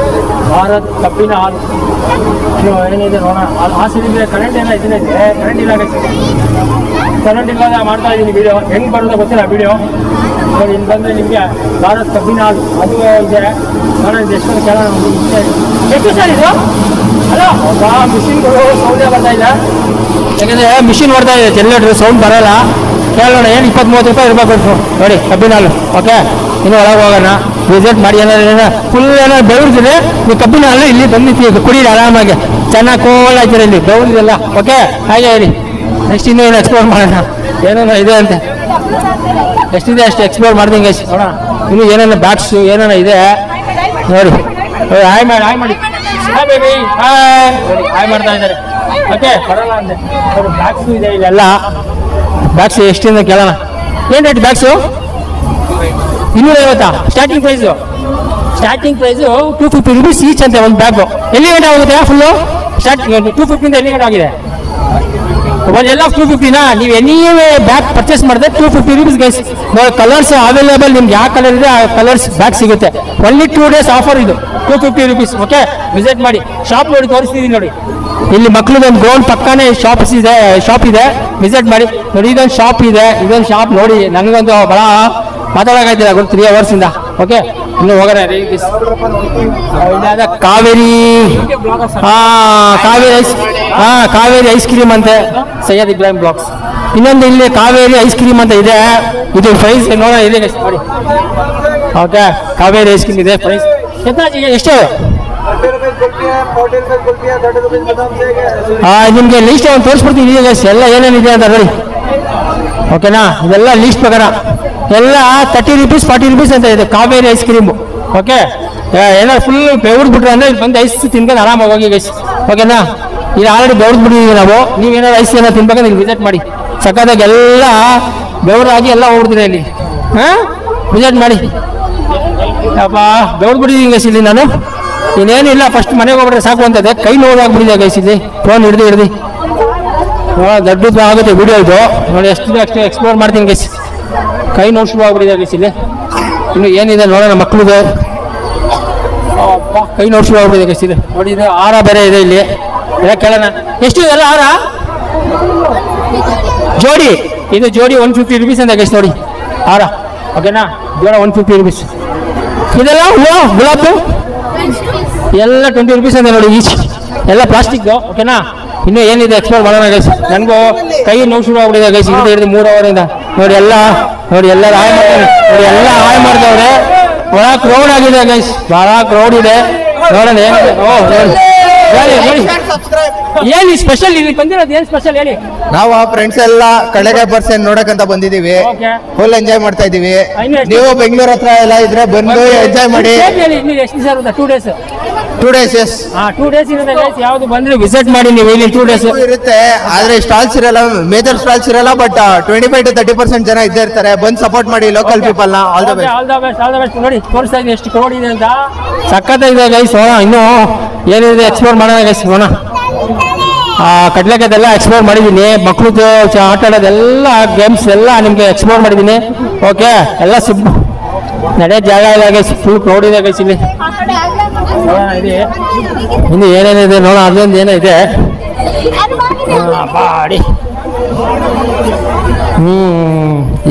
ಭಾರತ್ ಕಬ್ಬಿನ ಹಾಲು ಇನ್ನು ಏನಿದೆ ನೋಡೋಣ. ಆ ಸಿಲಿಂಡರ್ ಕರೆಂಟ್ ಎಲ್ಲ ಇದನ್ನೇ ಇದೆ, ಕರೆಂಟ್ ಇಲ್ಲ ಗೈಸ್. ಕರೆಂಟ್ ಇಲ್ಲದ ಮಾಡ್ತಾ ಇದ್ದೀನಿ ವಿಡಿಯೋ, ಹೆಂಗೆ ಬರೋದೋ ಗೊತ್ತಿಲ್ಲ ವಿಡಿಯೋ. ನೋಡಿ ಇಲ್ಲಿ ಬಂದರೆ ನಿಮಗೆ ಭಾರತ್ ಕಬ್ಬಿನ ಹಾಲು ಅದು ಇದೆ. ನೋಡೋಣ ಎಷ್ಟೊಂದು ಕೇಳೋಣ. ಎಷ್ಟು ಸರ್ ಇದು? ಹಲೋ, ಮಿಷಿನ್ಗಳು ಸೌಂಡೇ ಬರ್ತಾ ಇಲ್ಲ, ಯಾಕಂದರೆ ಮಿಷಿನ್ ಬರ್ತಾ ಇದೆ, ಜನರೇಟರ್ ಸೌಂಡ್ ಬರೋಲ್ಲ. ಕೇಳೋಣ ಏನು 20-30 ರೂಪಾಯಿ ಇರಬೇಕು ನೋಡಿ ಕಬ್ಬಿನ ಹಾಲು. ಓಕೆ ಇನ್ನು ಒಳಗೆ ಹೋಗೋಣ, ವಿಸಿಟ್ ಮಾಡಿ. ಏನಾದ್ರು ಫುಲ್ ಏನಾದ್ರು ಬೆಳೆದಿದೆ ನೀವು ಕಬ್ಬಿನ ಹಾಲು ಇಲ್ಲಿ ಬಂದು ಕುಡೀರಿ ಆರಾಮಾಗಿ, ಚೆನ್ನಾಗಿ ಕೋಲ್ಡ್ ಆಗ್ತೀರ ಇಲ್ಲಿ ಬೆಳೆದಿಲ್ಲ. ಓಕೆ ಹಾಗೆ ಹೇಳಿ. ನೆಕ್ಸ್ಟ್ ಇನ್ನೂ ಏನು ಎಕ್ಸ್ಪ್ಲೋರ್ ಮಾಡೋಣ, ಏನೇನೋ ಇದೆ ಅಂತ. ಎಷ್ಟಿದೆ ಅಷ್ಟು ಎಕ್ಸ್ಪ್ಲೋರ್ ಮಾಡ್ತೀನಿ ಗೈಸ್. ನೋಡೋಣ ಇನ್ನು ಏನೇನೋ ಬ್ಯಾಗ್ಸು ಏನೇನೋ ಇದೆ ನೋಡಿ. ಹಾಯ್ ಮಾಡಿ, ಹಾಯ್ ಮಾಡಿ, ಹಾಯ್ ಬೇಬಿ, ಹಾಯ್ ನೋಡಿ, ಹಾಯ್ ಮಾಡ್ತಾ ಇದ್ದಾರೆ. ಓಕೆ ಬರೋಲ್ಲ ಅಂದೆ. ನೋಡಿ ಬ್ಯಾಗ್ಸು ಇದೆ ಇಲ್ಲೆಲ್ಲ. ಬ್ಯಾಗ್ಸು ಎಷ್ಟಿಂದ ಕೇಳೋಣ. ಏನು rate bags? 250 starting price. Starting price 250 rupees each ಅಂತೆ ಒಂದು ಬ್ಯಾಗು. ಎಲ್ಲಿ ಗಂಟೆ ಆಗುತ್ತೆ ಫುಲ್ಲು? ಸ್ಟಾರ್ಟಿಂಗ್ 250 ಎಲ್ಲಿ ಗಂಟೆ ಆಗಿದೆ? ಎಲ್ಲ 250ನಾ? ನೀವು ಎನಿವೇ ಬ್ಯಾಗ್ ಪರ್ಚೇಸ್ ಮಾಡಿದ್ರೆ 250 rupees ಗೈಸ್. ನೋಡಿ ಕಲರ್ಸ್ ಅವೈಲೇಬಲ್, ನಿಮ್ಗೆ ಯಾವ ಕಲರ್ ಇದೆ ಆ ಕಲರ್ಸ್ ಬ್ಯಾಗ್ ಸಿಗುತ್ತೆ. ಒನ್ಲಿ 2 days ಆಫರ್ ಇದು, 250 rupees. ಓಕೆ ವಿಸಿಟ್ ಮಾಡಿ. ಶಾಪ್ ನೋಡಿ ತೋರಿಸ್ತಿದ್ದೀನಿ ನೋಡಿ. ಇಲ್ಲಿ ಮಕ್ಳದೊಂದು ಗ್ರೌಂಡ್ ಪಕ್ಕನೇ ಶಾಪ್ ಇದೆ, ವಿಸಿಟ್ ಮಾಡಿ. ನೋಡಿ ಇದೊಂದು ಶಾಪ್ ಇದೆ, ಇದೊಂದು ಶಾಪ್ ನೋಡಿ. ನನಗಂತೂ ಭಾಳ ಮಾತಾಡೋಕ್ಕಾಯ್ತಿಲ್ಲ ಗೊತ್ತು 3 hours ಇಂದ. ಓಕೆ ಇನ್ನು ಹೋಗೋಣ. ಕಾವೇರಿ ಕಾವೇರಿ ಐಸ್ ಕ್ರೀಮ್ ಅಂತೆ, ಸೈಯದ್ ಇಬ್ರಾಹಿಂ ಬ್ಲಾಗ್ಸ್. ಇನ್ನೊಂದು ಇಲ್ಲಿ ಕಾವೇರಿ ಐಸ್ ಕ್ರೀಮ್ ಅಂತ ಇದೆ, ಇದು ಪ್ರೈಸ್ ನೋಡೋಣ ಇದೆ ಗೈಸ್ ನೋಡಿ. ಓಕೆ ಕಾವೇರಿ ಐಸ್ ಕ್ರೀಮ್ ಇದೆ, ಪ್ರೈಸ್ ಎಷ್ಟು? ನಿಮಗೆ ಲೀಸ್ಟ್ ಒಂದು ತೋರಿಸ್ಬಿಡ್ತೀನಿ ಗೈಸ್, ಎಲ್ಲ ಏನೇನಿದೆ ಅಂತ ನೋಡಿ. ಓಕೆನಾ? ಇದೆಲ್ಲ ಲೀಸ್ಟ್ ಪ್ರಕಾರ ಎಲ್ಲ 30 rupees 40 rupees ಅಂತ ಇದೆ ಕಾವೇರಿ ಐಸ್ ಕ್ರೀಮು. ಓಕೆ ಏನಾದ್ರು ಫುಲ್ ಬೆವ್ರಿಬಿಟ್ರೆ ಅಂದರೆ ಇಲ್ಲಿ ಬಂದು ಐಸ್ ತಿನ್ಕೊಂಡು ಆರಾಮಾಗಿ ಹೋಗಿ ಗೈಸ್. ಓಕೆನಾ? ಇಲ್ಲಿ ಆಲ್ರೆಡಿ ಬೆವ್ರಿಬಿಟ್ಟಿದ್ದೀವಿ ನಾವು. ನೀವೇನಾದ್ರು ಐಸ್ ಏನಾದ್ರು ತಿನ್ಬೇಕಂದ್ರೆ ಇಲ್ಲಿ ವಿಸಿಟ್ ಮಾಡಿ. ಸಕ್ಕತ್ತಾಗಿ ಎಲ್ಲ ಬೆವರಾಗಿ ಎಲ್ಲ ಹೋಗ್ಬಿಡ್ತೀರ ಇಲ್ಲಿ. ಹಾಂ ವಿಸಿಟ್ ಮಾಡಿ. ಅಪ್ಪ ಬೆವ್ರಿಬಿಟ್ಟಿದ್ದೀನಿ ಗೈಸ್ ಇಲ್ಲಿ ನಾನು. ಇನ್ನೇನಿಲ್ಲ, ಫಸ್ಟ್ ಮನೆಗೆ ಹೋಗ್ಬಿಟ್ರೆ ಸಾಕು ಅಂತದೆ. ಕೈ ನೋವಾಗ್ಬಿಟ್ಟಿದೆ ಗೈಸ್ ಇಲ್ಲಿ ಫೋನ್ ಹಿಡ್ದು. ದೊಡ್ಡದು ಆಗುತ್ತೆ ವಿಡಿಯೋ ಇದು ನೋಡಿ. ಎಷ್ಟಿದೆ ಅಷ್ಟು ಎಕ್ಸ್ಪ್ಲೋರ್ ಮಾಡ್ತೀನಿ ಗೈಸ್. ಕೈ ನೋವು ಶುರು ಆಗ್ಬಿಟ್ಟಿದೆ ಗೈಸ್ ಇಲ್ಲಿ. ಇನ್ನು ಏನಿದೆ ನೋಡೋಣ ಮಕ್ಕಳಿಗೆ. ಕೈ ನೋವು ಶುರು ಆಗ್ಬಿಟ್ಟಿದೆ ಗೈಸ್ ಇಲ್ಲಿ ನೋಡಿ. ಇದು ಹಾರ ಬೇರೆ ಇದೆ ಇಲ್ಲಿ, ಎಲ್ಲ ಕೇಳೋಣ. ಎಷ್ಟು ಇದೆಲ್ಲ ಹಾರ ಜೋಡಿ? ಇದು ಜೋಡಿ 150 rupees ಅಂತ ಗೈಸ್ ನೋಡಿ ಹಾರ. ಓಕೆನಾ? ಜೋಡ 150 rupees. ಇದೆಲ್ಲ ಹೂವು ಗುಲಾಬು ಎಲ್ಲ 20 rupees ಅಂತ ನೋಡಿ ಈಚ್. ಎಲ್ಲ ಪ್ಲಾಸ್ಟಿಕ್. ಓಕೆನಾ? ಇನ್ನೂ ಏನಿದೆ ಎಕ್ಸ್ಪ್ಲೋರ್ ಮಾಡೋಣ ಗೈಸ್. ನನಗೂ ಕೈ ನೋವು ಶುರು ಆಗ್ಬಿಟ್ಟಿದೆ ಗೈಸ್ ಇಲ್ಲಿ ಹಿಡಿದು 3 hour ಇಂದ ನೋಡಿ. ಎಲ್ಲ ನೋಡಿ ಎಲ್ಲ ಹಾಯ್ ಮಾಡ್ತಾರೆ ನೋಡಿ, ಎಲ್ಲ ಹಾಯ್ ಮಾಡ್ತಾವ್ರೆ. ಒಳ ಕ್ರೌಡ್ ಆಗಿದೆ ಗೈಸ್, ಭಾಳ ಕ್ರೌಡ್ ಇದೆ. ನೋಡೋಣ ಏನಿದೆ. ಓ ನೋಡಿ ಏನು ಸ್ಪೆಷಲ್ ಇಲ್ಲಿ ಬಂದಿರೋದು? ಏನು ಸ್ಪೆಷಲ್ ಹೇಳಿ. ನಾವು ಫ್ರೆಂಡ್ಸ್ ಎಲ್ಲ ಕಡಲೆಕಾಯಿ ಪರ್ಸೆಂಟ್ ನೋಡಕ್ಕಂತ ಬಂದಿದೀವಿ. ಫುಲ್ ಎಂಜಾಯ್ ಮಾಡ್ತಾ ಇದೀವಿ. ನೀವು ಬೆಂಗಳೂರು ಹತ್ರ ಎಲ್ಲ ಇದ್ರೆ ಬಂದು ಎಂಜಾಯ್ ಮಾಡಿ. ಎಷ್ಟು ದಿವಸ ಇರುತ್ತೆ? 2 days. 2 days, yes. 2 days ಇರುತ್ತೆ ಗೈಸ್. ಯಾವ್ದು ಬಂದ್ರೆ ವಿಸಿಟ್ ಮಾಡಿ ನೀವು ಇಲ್ಲಿ. 2 days ಇರುತ್ತೆ. ಆದ್ರೆ ಸ್ಟಾಲ್ಸ್ ಇರಲ್ಲ, ಮೇಜರ್ ಸ್ಟಾಲ್ಸ್ ಇರಲ್ಲ. ಬಟ್ 25 to 30% ಜನ ಇದ್ದೇ ಇರ್ತಾರೆ. ಬಂದು ಸಪೋರ್ಟ್ ಮಾಡಿ ಲೋಕಲ್ ಪೀಪಲ್ ನ. All the best. ನೋಡಿ ತೋರಿಸ್ತಾ ಇದ್ದೀನಿ ಎಷ್ಟು ಕ್ರೌಡ್ ಇದೆ ಅಂತ. ಸಖತ್ತಾಗಿದೆ ಗೈಸ್. ಇನ್ನು ಏನಿದೆ ಎಕ್ಸ್ಪ್ಲೋರ್ ಮಾಡೋಣ ಗೈಸ್. ಕಡ್ಲೆಕಾಯ್ದೆಲ್ಲ ಎಕ್ಸ್ಪ್ಲೋರ್ ಮಾಡಿದ್ದೀನಿ. ಮಕ್ಕಳದ್ದು ಆಟ ಆಡೋದೆಲ್ಲ ಗೇಮ್ಸ್ ಎಲ್ಲ ನಿಮ್ಗೆ ಎಕ್ಸ್ಪ್ಲೋರ್ ಮಾಡಿದ್ದೀನಿ. ಓಕೆ, ಎಲ್ಲ ನಡೆಯೋ ಜಾಗ ಇದೆ ಗೈಸ್. ಫುಲ್ ಕ್ರೌಡ್ ಇದೆ ಗೈಸ್ ಇಲ್ಲಿ. ಇನ್ನು ಏನೇನಿದೆ ನೋಡೋಣ. ಅದೊಂದು ಏನೋ ಇದೆ ಬಾಡಿ.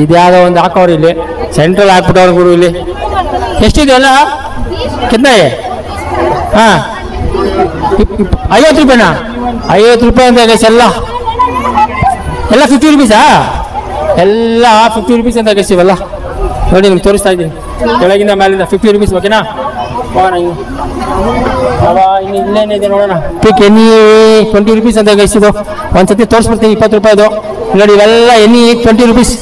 ಇದ್ಯಾವುದೋ ಒಂದು ಹಾಕೋರು ಇಲ್ಲಿ. ಸೆಂಟ್ರಲ್ ಹಾಕ್ಬಿಟ್ಟವ್ರು ಗುರು ಇಲ್ಲಿ. ಎಷ್ಟಿದೆ ಅಲ್ಲ ಕಿತ್ನಾಗೆ? ಹಾಂ, 50 ರೂಪಾಯಿನಾ? 50 ರೂಪಾಯಿ ಅಂತ ಗೈಸ್. ಎಲ್ಲ 50 ರೂಪೀಸಾ? ಎಲ್ಲ 50 ರೂಪೀಸ್ ಅಂತ ಗೈಸ್ ಇವೆಲ್ಲ. ನೋಡಿ ನಿಮ್ಗೆ ತೋರಿಸ್ತಾ ಇದ್ದೀನಿ ಕೆಳಗಿಂದ ಮೇಲಿಂದ 50 ರೂಪೀಸ್. ಓಕೆನಾ? ಇನ್ನು ಇಲ್ಲೇನಿದೆ ನೋಡೋಣ. ಪಿಕ್ ಎನಿ 20 ರೂಪೀಸ್ ಅಂತ ಗೈಸ್. ಇದು ಒಂದ್ಸತಿ ತೋರಿಸ್ಬಿಡ್ತೀನಿ. 20 ರೂಪಾಯಿದು ನೋಡಿ. ಇವೆಲ್ಲ ಎನಿ 20 ರೂಪೀಸ್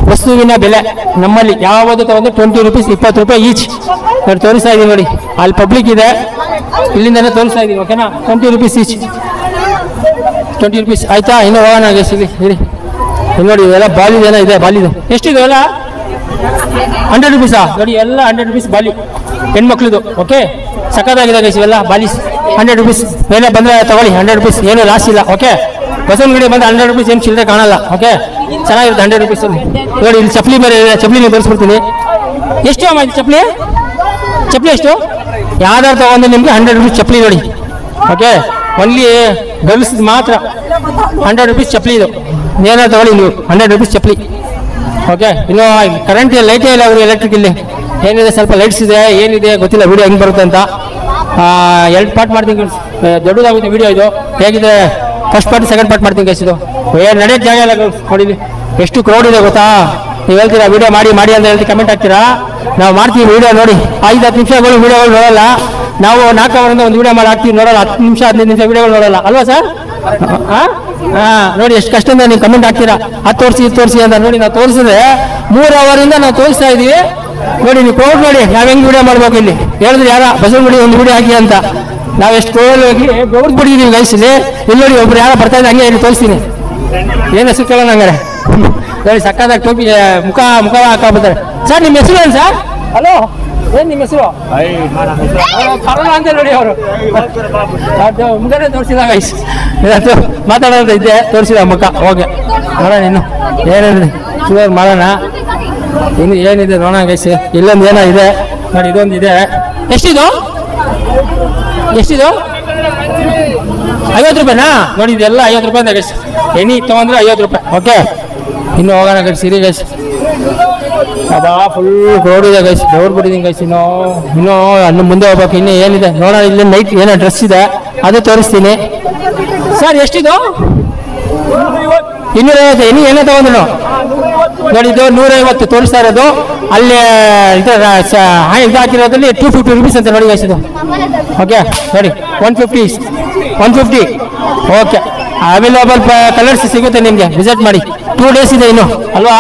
ವಸ್ತುವಿನ ಬೆಲೆ. ನಮ್ಮಲ್ಲಿ ಯಾವುದು ತಗೊಂಡು 20 ರೂಪೀಸ್, 20 ರೂಪಾಯಿ ಈಚ್. ನೋಡಿ ತೋರಿಸ್ತಾ ಇದ್ದೀನಿ ನೋಡಿ. ಅಲ್ಲಿ ಪಬ್ಲಿಕ್ ಇದೆ, ಇಲ್ಲಿಂದಾನೆ ತೋರಿಸ್ತಾ ಇದ್ದೀನಿ. ಓಕೆನಾ? 20 ರೂಪೀಸ್ ಈಚ್. 20 ರೂಪೀಸ್ ಆಯ್ತಾ? ಇನ್ನೂ ಹೋಗೋಣ ಗೈಸ್ ಇಲ್ಲಿ. ಇಲ್ಲಿ ನೋಡಿ ಇವೆಲ್ಲ ಬಾಲಿದು ಏನೋ ಇದೆ. ಬಾಲಿದು ಎಷ್ಟಿದೆ ಎಲ್ಲ? 100 ರೂಪೀಸಾ? ನೋಡಿ ಎಲ್ಲ 100 ರೂಪೀಸ್ ಬಾಲಿ ಹೆಣ್ಮಕ್ಳದು. ಓಕೆ, ಸಖತ್ತಾಗಿದೆ ಗೈಸ್ ಇವೆಲ್ಲ ಬಾಲಿಸ್. 100 ರೂಪೀಸ್ ಮೇಲೆ ಬಂದರೆ ತಗೊಳ್ಳಿ. 100 ರೂಪೀಸ್ ಏನು ಲಾಸ್ ಇಲ್ಲ. ಓಕೆ, ಬಸವನಗುಡಿ ಬಂದು 100 ರೂಪೀಸ್ ಏನು ಚಿಲ್ಲರೆ ಕಾಣಲ್ಲ. ಓಕೆ, ಚೆನ್ನಾಗಿರುತ್ತೆ 100 ರೂಪೀಸ್. ನೋಡಿ ಇಲ್ಲಿ ಚಪ್ಪಲಿ ಬೇರೆ ಇದೆ. ಚಪ್ಪಲಿ ನೀವು ತೋರಿಸ್ಬಿಡ್ತೀನಿ. ಎಷ್ಟು ಅಮ್ಮ ಇದು ಚಪ್ಪಲಿ? ಚಪ್ಪಲಿ ಎಷ್ಟು? ಯಾವ್ದಾರು ತಗೊಂಡು ನಿಮಗೆ 100 ರೂಪೀಸ್ ಚಪ್ಪಲಿ ನೋಡಿ. ಓಕೆ, ಒನ್ಲಿ ಗರ್ಲ್ಸ್ ಮಾತ್ರ 100 ರೂಪೀಸ್ ಚಪ್ಪಲಿ ಇದು. ಏನಾದ್ರು ತಗೊಳ್ಳಿ ನೀವು 100 ರೂಪೀಸ್ ಚಪ್ಪಲಿ. ಓಕೆ, ಇನ್ನು ಕರೆಂಟ್ ಲೈಟೇ ಇಲ್ಲ ಅವರು. ಎಲೆಕ್ಟ್ರಿಕ್ ಇಲ್ಲಿ ಏನಿದೆ, ಸ್ವಲ್ಪ ಲೈಟ್ಸ್ ಇದೆ, ಏನಿದೆ ಗೊತ್ತಿಲ್ಲ. ವಿಡಿಯೋ ಹೆಂಗೆ ಬರುತ್ತೆ ಅಂತ 2 ಪಾರ್ಟ್ ಮಾಡ್ತೀನಿ. ದೊಡ್ಡದಾಗುತ್ತೆ ವಿಡಿಯೋ ಇದು. ಹೇಗಿದೆ? ಫಸ್ಟ್ ಪಾರ್ಟ್, ಸೆಕೆಂಡ್ ಪಾರ್ಟ್ ಮಾಡ್ತೀನಿ ಗೈಸ್. ಇದು ನಡೆಯೋಕ್ಕೆ ಜಾಗ ಇಲ್ಲ ನೋಡಿ. ಎಷ್ಟು ಕ್ರೌಡ್ ಇದೆ ಗೊತ್ತಾ? ನೀವು ಹೇಳ್ತೀರಾ ವಿಡಿಯೋ ಮಾಡಿ ಮಾಡಿ ಅಂತ ಹೇಳ್ತೀವಿ, ಕಮೆಂಟ್ ಹಾಕ್ತೀರಾ. ನಾವು ಮಾಡ್ತೀವಿ ವಿಡಿಯೋ ನೋಡಿ. 5-10 ನಿಮಿಷಗಳು ವಿಡಿಯೋಗಳು ನೋಡಲ್ಲ ನಾವು. 4 ಅವರಿಂದ ಒಂದು ವಿಡಿಯೋ ಮಾಡಿ ಹಾಕ್ತೀವಿ. ನೋಡಲ್ಲ 10 ನಿಮಿಷ 15 ನಿಮಿಷ ವಿಡಿಯೋಗಳು ನೋಡಲ್ಲ ಅಲ್ವಾ ಸರ್? ಹಾಂ, ನೋಡಿ ಎಷ್ಟು ಕಷ್ಟದಿಂದ ನೀವು ಕಮೆಂಟ್ ಹಾಕ್ತೀರಾ. ಅದು ತೋರಿಸಿ ಇದು ತೋರಿಸಿ ಅಂತ. ನೋಡಿ ನಾವು ತೋರಿಸಿದ್ರೆ 3 ಅವರಿಂದ ನಾವು ತೋರಿಸ್ತಾ ಇದ್ದೀವಿ. ನೋಡಿ ನೀವು ಕ್ರೌಡ್ ನೋಡಿ. ನಾವು ಹೆಂಗೆ ವಿಡಿಯೋ ಮಾಡ್ಬೇಕು ಇಲ್ಲಿ ಹೇಳಿದ್ರೆ ಯಾರ ಬಸವನಗುಡಿ ಒಂದು ವಿಡಿಯೋ ಹಾಕಿ ಅಂತ. ನಾವು ಎಷ್ಟು ಕ್ರೌಡ್ ಹೋಗಿ ಗೌಡ್ ಬಿಟ್ಟಿದ್ದೀವಿ ಗೈಸಲ್ಲಿ. ಇಲ್ಲಿ ನೋಡಿ ಒಬ್ರು ಯಾರೋ ಬರ್ತಾ ಇದ್ದ, ಹಂಗೆ ಇಲ್ಲಿ ತೋರಿಸ್ತೀನಿ. ಏನು ಹೆಸರು ಕೇಳೋಣ ಹಂಗಾರೆ. ನೋಡಿ ಸಕ್ಕತ್ತಾಗಿ ಟೋಪಿ ಮುಖ ಹಾಕಾಗ್ಬಿಡ್ತಾರೆ. ಸರ್ ನಿಮ್ಮ ಹೆಸರು ಏನು ಸರ್? ಹಲೋ, ಏನು ನಿಮ್ಮ ಹೆಸರು? ಕರೋನಾ ಅಂತ ನೋಡಿ ಅವರು ಮುಂದೆ ತೋರಿಸಿದ ಗೈಸ್. ಮಾತಾಡೋದು ಇದ್ದೆ, ತೋರಿಸಿದ ಮುಖ. ಓಕೆ, ನೋಡೋಣ ಇನ್ನು ಏನಿದೆ ಶುಗರ್ ಮಾಡೋಣ. ಇನ್ನು ಏನಿದೆ ನೋಡೋಣ ಗೈಸ್. ಇಲ್ಲೊಂದು ಏನೋ ಇದೆ ನೋಡಿ. ಇದೊಂದು ಇದೆ. ಎಷ್ಟಿದು? 50 ರೂಪಾಯಿನಾ? ನೋಡಿ ಇದೆಲ್ಲ 50 ರೂಪಾಯಿ ಗೈಸ್. ಎನಿ ತಗೊಂಡ್ರೆ 50 ರೂಪಾಯಿ. ಓಕೆ, ಇನ್ನು ಹೋಗೋಣ ಗೈಸ್. ಸಿರಿ ಗೈಸ್ ಅಬಾ ಫುಲ್ ಕ್ರೌಡ್ ಇದೆ ಗೈಸ್. ಡೌರ್ ಬಿಟ್ಟಿದ್ದೀನಿ ಗೈಸ್. ಇನ್ನು ಮುಂದೆ ಹೋಗ್ಬೇಕು. ಇನ್ನು ಏನಿದೆ ನೋಡೋಣ. ಇಲ್ಲಿ ನೈಟ್ ಏನೋ ಡ್ರೆಸ್ ಇದೆ, ಅದು ತೋರಿಸ್ತೀನಿ. ಸರ್ ಎಷ್ಟಿದು? 250. ಇನ್ನು ಏನೇ ತಗೊಂಡ್ರು ನೋಡಿ. ಇದು 150 ತೋರಿಸ್ತಾ ಇರೋದು. ಅಲ್ಲಿ ಇದು ಹಾಕಿರೋದ್ರಲ್ಲಿ 250 ರೂಪೀಸ್ ಅಂತ ನೋಡಿ ಗೈಸ್ ಇದು. ಓಕೆ ನೋಡಿ 150. ಓಕೆ, ಅವೈಲೇಬಲ್ ಕಲರ್ಸ್ ಸಿಗುತ್ತೆ ನಿಮಗೆ. ವಿಸಿಟ್ ಮಾಡಿ. 2 days ಇದೆ ಇನ್ನು ಅಲ್ವಾ?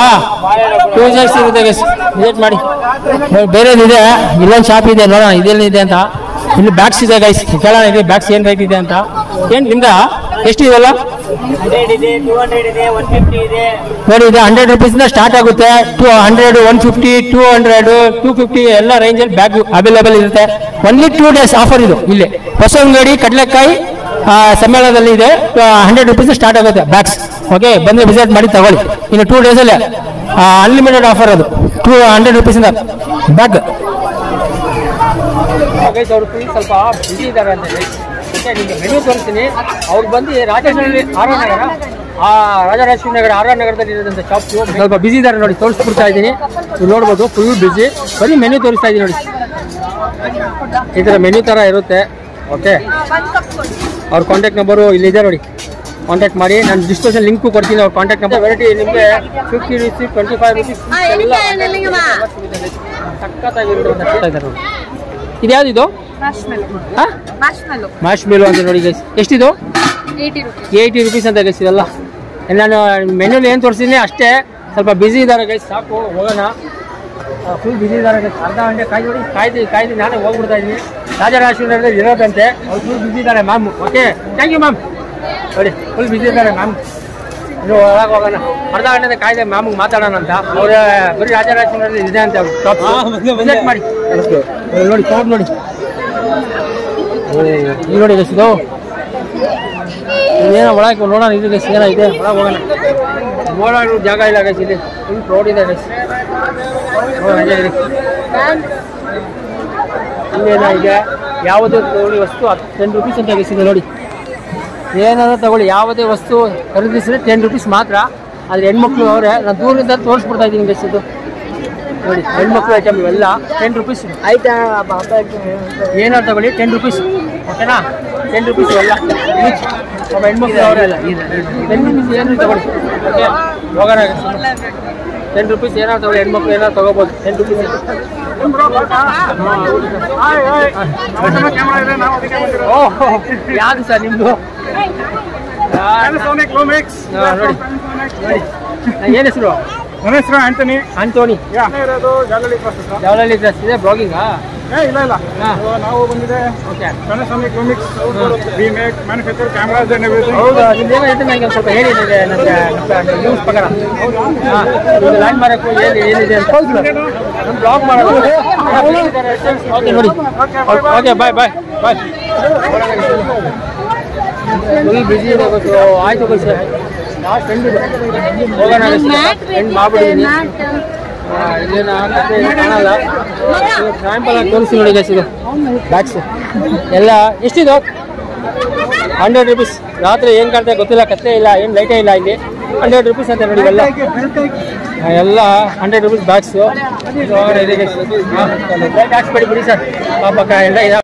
2 days ಇರುತ್ತೆ ಗೈಸ್. ವಿಸಿಟ್ ಮಾಡಿ. ಬೇರೆದಿದೆ, ಇಲ್ಲೊಂದು ಶಾಪ್ ಇದೆ ನೋಡೋಣ ಇದೇನಿದೆ ಅಂತ. ಇಲ್ಲಿ ಬ್ಯಾಗ್ಸ್ ಇದೆ ಗೈಸ್. ಕೇಳೋಣ ಇಲ್ಲಿ ಬ್ಯಾಗ್ಸ್ ಏನು ರೇಟ್ ಇದೆ ಅಂತ. ಏನು ನಿಮ್ದ ಎಷ್ಟಿದೆಲ್ಲ? 100 ಇದೆ, 200 ಇದೆ, 150 ಇದೆ ನೋಡಿ. ಇದು 100 ರೂಪೀಸಿಂದ ಸ್ಟಾರ್ಟ್ ಆಗುತ್ತೆ. 200, 150, 200, 250 ಎಲ್ಲ ರೇಂಜಲ್ಲಿ ಬ್ಯಾಗ್ ಅವೈಲೇಬಲ್ ಇರುತ್ತೆ. ಒನ್ಲಿ 2 days ಆಫರ್ ಇದು. ಇಲ್ಲಿ ಬಸವನಗುಡಿ ಕಡಲೆಕಾಯಿ ಸಮ್ಮೇಳನದಲ್ಲಿ ಇದೆ. 100 ರೂಪೀಸ್ ಸ್ಟಾರ್ಟ್ ಆಗುತ್ತೆ ಬ್ಯಾಗ್ಸ್. ಓಕೆ, ಬಂದರೆ ವಿಸಿಟ್ ಮಾಡಿ ತಗೊಳ್ಳಿ. ಇನ್ನು 2 days ಅಲ್ಲೇ ಅನ್ಲಿಮಿಟೆಡ್ ಆಫರ್ ಅದು. 100 ರೂಪೀಸಿಂದ ಬ್ಯಾಗ್. ಅವರು ಸ್ವಲ್ಪ ಬಿಸಿ ಇದ್ದಾರೆ ಅಂತ ಹೇಳಿ ನಿಮಗೆ ಮೆನು ತೋರಿಸ್ತೀನಿ. ಅವ್ರು ಬಂದು ರಾಜರಾಜೇಶ್ವರಿ ನಗರ ಆರ್ ಆರ್ ನಗರದಲ್ಲಿ ಇರೋದಂಥ ಶಾಪ್. ಸ್ವಲ್ಪ ಬಿಸಿ ಇದ್ದಾರೆ ನೋಡಿ. ತೋರಿಸ್ಬಿಡ್ತಾ ಇದ್ದೀನಿ. ನೀವು ನೋಡ್ಬೋದು ಫುಲ್ ಬಿಸಿ. ಬರೀ ಮೆನು ತೋರಿಸ್ತಾ ಇದ್ದೀನಿ ನೋಡಿ. ಈ ಥರ ಮೆನು ಥರ ಇರುತ್ತೆ. ಓಕೆ, ಅವ್ರ ಕಾಂಟ್ಯಾಕ್ಟ್ ನಂಬರು ಇಲ್ಲಿದೆ ನೋಡಿ. ಕಾಂಟ್ಯಾಕ್ಟ್ ಮಾಡಿ. ನಾನು ಡಿಸ್ಕ್ರಿಪ್ಷನ್ ಲಿಂಕು ಕೊಡ್ತೀನಿ. ಅವ್ರ ಕಾಂಟ್ಯಾಕ್ಟ್ ನಂಬರ್. ವೆರೈಟಿ ನಿಮಗೆ 50 ರೂಪೀಸ್, 25 ರೂಪೀಸ್ ಎಲ್ಲ ಸಖತ್ತಾಗಿರುತ್ತೆ. ಇದು ಯಾವ್ದು? ಮ್ಯಾಶ್ ಮೇಲು ಅಂತ ನೋಡಿ ಗೈಸ್. ಎಷ್ಟಿದು? 80 rupees ಅಂತ ಗೈಸ್ ಇದೆಲ್ಲ. ನಾನು ಮೆನ್ಯೂಲಿ ಏನು ತೋರಿಸಿದ್ದೀನಿ ಅಷ್ಟೇ. ಸ್ವಲ್ಪ ಬ್ಯುಸಿ ಇದ್ದಾರೆ ಗೈಸ್, ಸಾಕು ಹೋಗೋಣ. ಫುಲ್ ಬ್ಯುಸಿ ಇದ್ದಾರೆ ಗೈಸ್. ಅರ್ಧ ಗಂಟೆ ಕಾಯ್ದು ನಾನೇ ಹೋಗ್ಬಿಡ್ತಾ ಇದ್ದೀನಿ. ರಾಜರಾಜೇಶ್ವರಿ ಇರೋದಂತೆ, ಅವ್ರು ಫುಲ್ ಬ್ಯುಸಿ ಇದ್ದಾರೆ ma'am. Okay, thank you ma'am. ನೋಡಿ ಫುಲ್ ಬ್ಯುಸಿ ಇದ್ದಾರೆ ಮ್ಯಾಮ್. ಇನ್ನು ಒಳಗೆ ಹೋಗೋಣ. ಅರ್ಧ ಗಂಟೆ ಕಾಯ್ದೆ ಮ್ಯಾಮ್ಗೆ ಮಾತಾಡೋಣ ಅಂತ. ಅವ್ರ ಬರೀ ರಾಜರಾಜೇಶ್ವರಿ ಇದೆ ಅಂತ ಶಾಪ್ ವಿಸಿಟ್ ಮಾಡಿ ನೋಡಿ. ಶಾಪ್ ನೋಡಿ ಇಲ್ಲಿ ನೋಡಿ ಗೈಸ್. ಇದು ಏನೋ ಒಳಗೆ ನೋಡೋಣ. ಇದು ಗೈಸ್ ಏನೋ ಇದೆ, ಒಳಗೆ ಹೋಗೋಣ. ಓಡಾಡೋ ಜಾಗ ಇಲ್ಲ ಗೈಸ್, ಇಲ್ಲಿ ಫುಲ್ ಕ್ರೌಡ್ ಇದೆ ಗೈಸ್. ಇಲ್ಲೇನೋ ಇದೆ, ಯಾವುದೇ ತಗೊಳ್ಳಿ ವಸ್ತು 10 rupees ಅಂತ ಗೈಸ್ ಇದೆ ನೋಡಿ. ಏನಾದ್ರು ತಗೊಳ್ಳಿ, ಯಾವುದೇ ವಸ್ತು ಖರೀದಿಸಿದ್ರೆ 10 rupees ಮಾತ್ರ. ಆದರೆ ಹೆಣ್ಮಕ್ಳು ಅವರೇ, ನಾನು ದೂರದಿಂದ ತೋರಿಸ್ಬಿಡ್ತಾ ಇದ್ದೀನಿ ಗೈಸ್. ಇದು ನೋಡಿ ಹೆಣ್ಮಕ್ಳು ಐಟಮ್ ಇವೆಲ್ಲ 10 rupees ಆಯ್ತಾ. ಏನಾದ್ರು ತಗೊಳ್ಳಿ 10 rupees, ಓಕೆನಾ? 10 rupees ಎಲ್ಲ ಒಬ್ಬ ಹೆಣ್ಮಕ್ಳು ಅವರೆಲ್ಲ 10 rupees ಏನಾದ್ರು ತಗೊಳ್ಳಿ. ಓಕೆ, ಹೋಗೋಣ. 10 rupees ಏನಾದ್ರು ತಗೊಳ್ಳಿ, ಹೆಣ್ಮಕ್ಳು ಏನಾದ್ರು ತಗೋಬೋದು. 10 rupees. ಯಾವುದು ಸರ್ ನಿಮ್ದು? ನೋಡಿ ಏನು ಹೆಸರು? ನನ್ನ ಹೆಸರು ಆಂಟೋನಿ. ಜಾವಲಹಳ್ಳಿ ಕ್ರಾಸ್ ಇದೆ. ಬ್ಲಾಗಿಂಗಾ? ಇಲ್ಲ ನಾವು ಬಂದಿದೆ ಕನ್ನಸ್ವಾಮಿ ಕ್ಲೋಮಿಕ್ಸ್. We make manufacture cameras and everything. ಹೌದಾ? ನಿಮ್ದೇನೋ ಹೇಳ್ತೀನಿ, ನನಗೆ ಸ್ವಲ್ಪ ಹೇಳಿದೆ ನನಗೆ ನ್ಯೂಸ್ ಪ್ರಕಾರ. ಹಾಂ, ಲ್ಯಾಂಡ್ ಮಾರಕ್ಕೂ ಏನಿದೆ ಅಂತ ನಮ್ಮ ಬ್ಲಾಗ್ ಮಾಡೋದು. ಓಕೆ ನೋಡಿ. ಓಕೆ, ಬಾಯ್. ಫುಲ್ ಬಿಸಿ ಇದೆ ಗೊತ್ತು. ಆಯ್ತು ಗೊತ್ತು. ಲಾಸ್ಟ್ ಎಂಡ್ ಇದೆ, ಹೋಗೋಣ. ಎಂಡ್ ಮಾಡ್ಬಿಟ್ಟಿದ್ದೀನಿ. ಇಲ್ಲೇನು ಆಗತ್ತೆ ಕಾಣಲ್ಲ. ಸ್ಯಾಂಪಲ್ ಆಗಿ ತೋರಿಸಿ ನೋಡಿ ಗೈಸ್. ಇದು ಬ್ಯಾಗ್ಸ್ ಎಲ್ಲ ಎಷ್ಟಿದು? 100 rupees. ರಾತ್ರಿ ಏನು ಕಾಣ್ತದೆ ಗೊತ್ತಿಲ್ಲ, ಕತ್ತೆ ಇಲ್ಲ, ಏನು ಲೈಟೇ ಇಲ್ಲ. ಇಲ್ಲಿ 100 rupees ಅಂತ ನೋಡಿ. ಇವೆಲ್ಲ 100 rupees ಬ್ಯಾಗ್ಸು. ಲೈಟ್ ಹಾಕ್ಸ್ಬೇಡಿ ಬಿಡಿ ಸರ್, ಪಾಪ ಎಲ್ಲ ಇದೆ.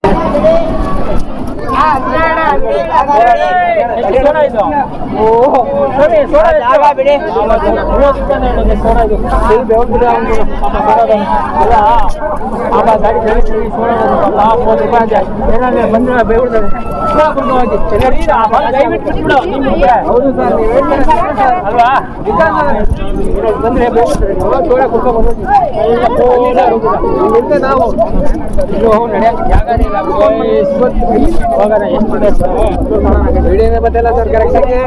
ವಿಡಿಯೋನೇ ಬತ್ತಲ್ಲ ಸರ್ ಕರೆಕ್ಟಾಗಿ.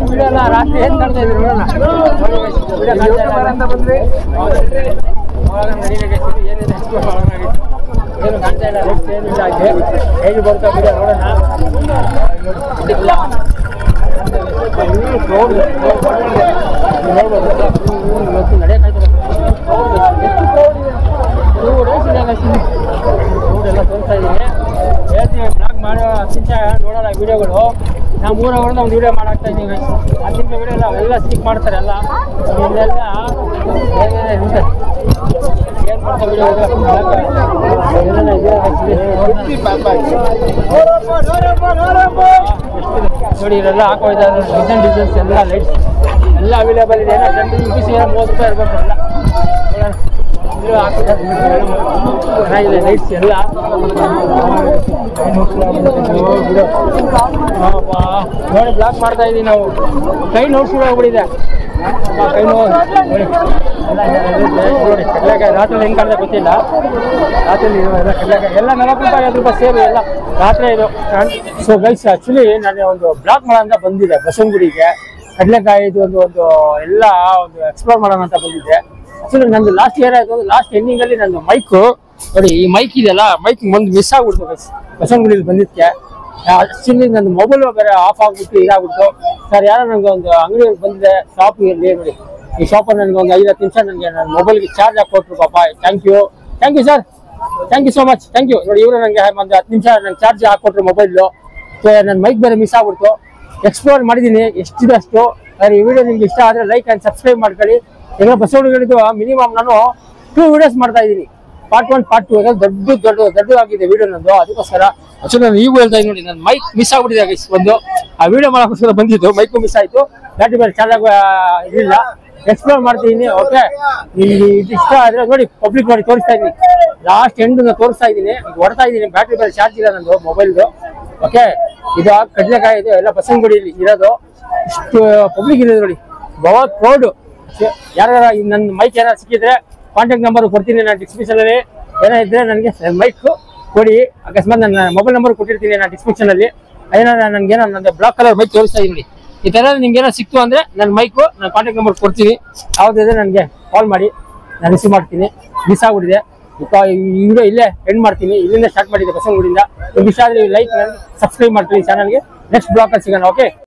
ವಿಡಿಯೋಲ್ಲ ರಾತ್ರಿ ಏನು ಮಾಡ್ತಾ ಇದ್ರು ನೋಡೋಣ. ಏನಿದೆ ಏನು ಕಾಣ್ತಾ ಇಲ್ಲ, ರೆಸ್ಟ್ ಏನಿಲ್ಲ. ಹಾಗೆ ಹೇಗೆ ಬರ್ತಾ ವಿಡಿಯೋ ನೋಡೋಣ. ಇವತ್ತು ನಡೆಯೋಕ್ಕಾಯ್ತಲ್ಲ, ಎಷ್ಟು ಕ್ರೌಡ್ ಇದೆ. 2 days ಇದೆ ಕ್ರೌಡ್ ಎಲ್ಲ ತೋರಿಸ್ತಾ ಇದ್ದೀನಿ. ಹೇಳ್ತೀವಿ ಬ್ಲಾಗ್ ಮಾಡೋ 10 ನಿಮಿಷ ನೋಡೋಲ್ಲ ವೀಡಿಯೋಗಳು. ನಾವು 3 ಅವರಿಂದ ಒಂದು ವೀಡಿಯೋ ಮಾಡಾಕ್ತಾ ಇದ್ದೀವಿ. 10 ನಿಮಿಷ ವೀಡಿಯೋ ಎಲ್ಲ ಅವೆಲ್ಲ ಸ್ಕಿಪ್ ಮಾಡ್ತಾರೆ. ಎಲ್ಲ ಇಲ್ಲೆಲ್ಲ ಏನೇನೇ ಇರುತ್ತೆ, ಏನು ಮಾಡ್ತಾ ವೀಡಿಯೋ ನೋಡಿ. ಇವೆಲ್ಲ ಹಾಕೋಯ್ತಾರೆ ಡಿಸೈನ್ಸ್ ಎಲ್ಲ ಲೈಟ್ಸ್ ಎಲ್ಲ ಅವೈಲೇಬಲ್ ಇದೆ. 10 rupees 30 ರೂಪಾಯಿ ಇರಬೇಕು ಎಲ್ಲ. ಚೆನ್ನಾಗಿದೆ ಲೈಟ್ಸ್ ಎಲ್ಲ. ನೋಡಿ ಬ್ಲಾಕ್ ಮಾಡ್ತಾ ಇದ್ದೀವಿ ನಾವು. ಕೈ ನೋವು ಶುರು ಆಗ್ಬಿಟ್ಟಿದೆ. ಕೈ ನೋವು ನೋಡಿ. ನೋಡಿ ಕಡಲೆಕಾಯಿ ರಾತ್ರಿ ಹೆಂಗೆ ಕಾಣ್ತಾ ಗೊತ್ತಿಲ್ಲ. ರಾತ್ರಿ ಎಲ್ಲ ಕಡಲೆಕಾಯಿ ಎಲ್ಲ 40 ರೂಪಾಯಿ 50 ರೂಪಾಯಿ ಸೇರಿ ಎಲ್ಲ ರಾತ್ರಿ ಇದು. ಸೊ ಗೈಸ್, ಆ್ಯಕ್ಚುಲಿ ನಾನು ಒಂದು ಬ್ಲಾಕ್ ಮಾಡೋಣ ಬಂದಿದ್ದೆ ಬಸವನಗುಡಿಗೆ. ಕಡಲೆಕಾಯಿ ಒಂದು ಎಲ್ಲ ಒಂದು ಎಕ್ಸ್ಪ್ಲೋರ್ ಮಾಡೋಣ ಅಂತ ಬಂದಿದ್ದೆ. ಆಕ್ಚುಲಿ ನಂದು ಲಾಸ್ಟ್ ಇಯರ್ ಆಯ್ತು. ಲಾಸ್ಟ್ ಎಂಡಿಂಗ್ ಅಲ್ಲಿ ನಂದು ಮೈಕ್ ನೋಡಿ, ಈ ಮೈಕ್ ಇದೆಯಲ್ಲ, ಮೈಕ್ ಒಂದು ಮಿಸ್ ಆಗ್ಬಿಡ್ತು ಬಸವನಗುಡಿಲಿ ಬಂದಿದ್ದಕ್ಕೆ. ಆಕ್ಚುಲಿ ನನ್ನ ಮೊಬೈಲ್ ಬೇರೆ ಆಫ್ ಆಗ್ಬಿಟ್ಟು ಇದಾಗ್ಬಿಟ್ಟು. ಸರ್ ಯಾರೋ ನನಗೆ ಒಂದು ಅಂಗಡಿಯಲ್ಲಿ ಬಂದಿದೆ ಶಾಪ್ ಇಲ್ಲಿ ನೋಡಿ. ಈ ಶಾಪಲ್ಲಿ ನನಗೆ ಒಂದು 5-10 ನಿಮಿಷ ನನಗೆ ನನ್ನ ಮೊಬೈಲ್ಗೆ ಚಾರ್ಜ್ ಹಾಕಿ ಕೊಟ್ಟರು ಪಾಪ. Thank you sir, thank you so much. Thank you. ನೋಡಿ ಇವರು ನನಗೆ ಒಂದು 10 ನಿಮಿಷ ನನಗೆ ಚಾರ್ಜ್ ಹಾಕೊಟ್ರು ಮೊಬೈಲು. ಸೊ ನನ್ನ ಮೈಕ್ ಬೇರೆ ಮಿಸ್ ಆಗ್ಬಿಡ್ತು. ಎಕ್ಸ್ಪ್ಲೋರ್ ಮಾಡಿದ್ದೀನಿ ಎಷ್ಟಿದೆ ಅಷ್ಟು. ಈ ವಿಡಿಯೋ ನಿಮ್ಗೆ ಇಷ್ಟ ಆದರೆ ಲೈಕ್ ಆ್ಯಂಡ್ ಸಬ್ಸ್ಕ್ರೈಬ್ ಮಾಡ್ಕೊಳ್ಳಿ. ಈಗ ಬಸವನಗುಡಿದು ಮಿನಿಮಮ್ ನಾನು 2 ವಿಡಿಯೋಸ್ ಮಾಡ್ತಾ ಇದ್ದೀನಿ. ಪಾರ್ಟ್ 1 ಪಾರ್ಟ್ 2 ದೊಡ್ಡದಾಗಿದೆ ವಿಡಿಯೋ ನಂದು. ಅದಕ್ಕೋಸ್ಕರ ಆಕ್ಚುಲಿ ನಾನು ಈಗ ಹೇಳ್ತಾ ಇದ್ದೀನಿ, ನನ್ನ ಮೈಕ್ ಮಿಸ್ ಆಗ್ಬಿಟ್ಟಿದೆ. ಒಂದು ಆ ವಿಡಿಯೋ ಮಾಡೋಕ್ಕೋಸ್ಕರ ಬಂದಿದ್ದು, ಮೈಕು ಮಿಸ್ ಆಯಿತು. ಬ್ಯಾಟ್ರಿ ಬೇರೆ ಚಾರ್ಜ್ ಇರಲಿಲ್ಲ. ಎಕ್ಸ್ಪ್ಲೋರ್ ಮಾಡ್ತಿದ್ದೀನಿ. ಓಕೆ, ನಿಮ್ಗೆ ಇದು ಇಷ್ಟ ಆದ್ರೆ ನೋಡಿ, ಪಬ್ಲಿಕ್ ನೋಡಿ ತೋರಿಸ್ತಾ ಇದ್ದೀನಿ. ಲಾಸ್ಟ್ ಎಂಡ್ ತೋರಿಸ್ತಾ ಇದ್ದೀನಿ. ಹೊಡ್ತಾ ಇದ್ದೀನಿ, ಬ್ಯಾಟ್ರಿ ಬೇರೆ ಚಾರ್ಜ್ ಇಲ್ಲ ನಂದು ಮೊಬೈಲ್ದು. ಓಕೆ, ಇದು ಕಡಲೆಕಾಯಿ ಇದು ಎಲ್ಲ ಬಸವನಗುಡಿಯಲ್ಲಿ ಇರೋದು. ಇಷ್ಟು ಪಬ್ಲಿಕ್ ಇರೋದು ನೋಡಿ, ಬಹಳ ಕ್ರೌಡ್. ಯಾರು ನನ್ನ ಮೈಕ್ ಏನಾರು ಸಿಕ್ಕಿದ್ರೆ ಕಾಂಟ್ಯಾಕ್ಟ್ ನಂಬರ್ ಕೊಡ್ತೀನಿ ನಾನು ಡಿಸ್ಕ್ರಿಪ್ಷನ್ ಅಲ್ಲಿ. ಏನಾದ್ರೆ ನನಗೆ ಮೈಕ್ ಕೊಡಿ, ಅಕಸ್ಮಾತ್ ನನ್ನ ಮೊಬೈಲ್ ನಂಬರ್ ಕೊಟ್ಟಿರ್ತೀನಿ ನಾನು ಡಿಸ್ಕ್ರಿಪ್ಷನ್ ಅಲ್ಲಿ. ಏನಾದ್ರೆ ನನಗೇನೋ ನನ್ನ ಬ್ಲಾಕ್ ಕಲರ್ ಮೈಕ್ ತೋರಿಸ್ತಾ ಇದೀನಿ. ಈ ತರ ನಿಮ್ಗೆ ಏನೋ ಸಿಕ್ತು ಅಂದ್ರೆ ನನ್ನ ಮೈಕು ನಾನು ಕಾಂಟ್ಯಾಕ್ಟ್ ನಂಬರ್ ಕೊಡ್ತೀನಿ. ಯಾವ್ದಿದೆ ನನಗೆ ಕಾಲ್ ಮಾಡಿ, ನಾನು ರಿಸೀವ್ ಮಾಡ್ತೀನಿ. ಮಿಸ್ ಆಗ್ಬಿಟ್ಟಿದೆ, ವಿಡಿಯೋ ಇಲ್ಲೇ ಎಂಡ್ ಮಾಡ್ತೀನಿ. ಇಲ್ಲಿಂದ ಸ್ಟಾರ್ಟ್ ಮಾಡಿದ್ದೆ ಬಸವನಗುಡಿಯಿಂದ. ನಿಮ್ಗೆ ಇಷ್ಟ ಆದ್ರೆ ಲೈಕ್ ಸಬ್ಸ್ಕ್ರೈಬ್ ಮಾಡ್ತೀನಿ ಚಾನಲ್ಗೆ. ನೆಕ್ಸ್ಟ್ ಬ್ಲಾಗ್ ಅಲ್ಲಿ ಸಿಗೋಣ. ಓಕೆ.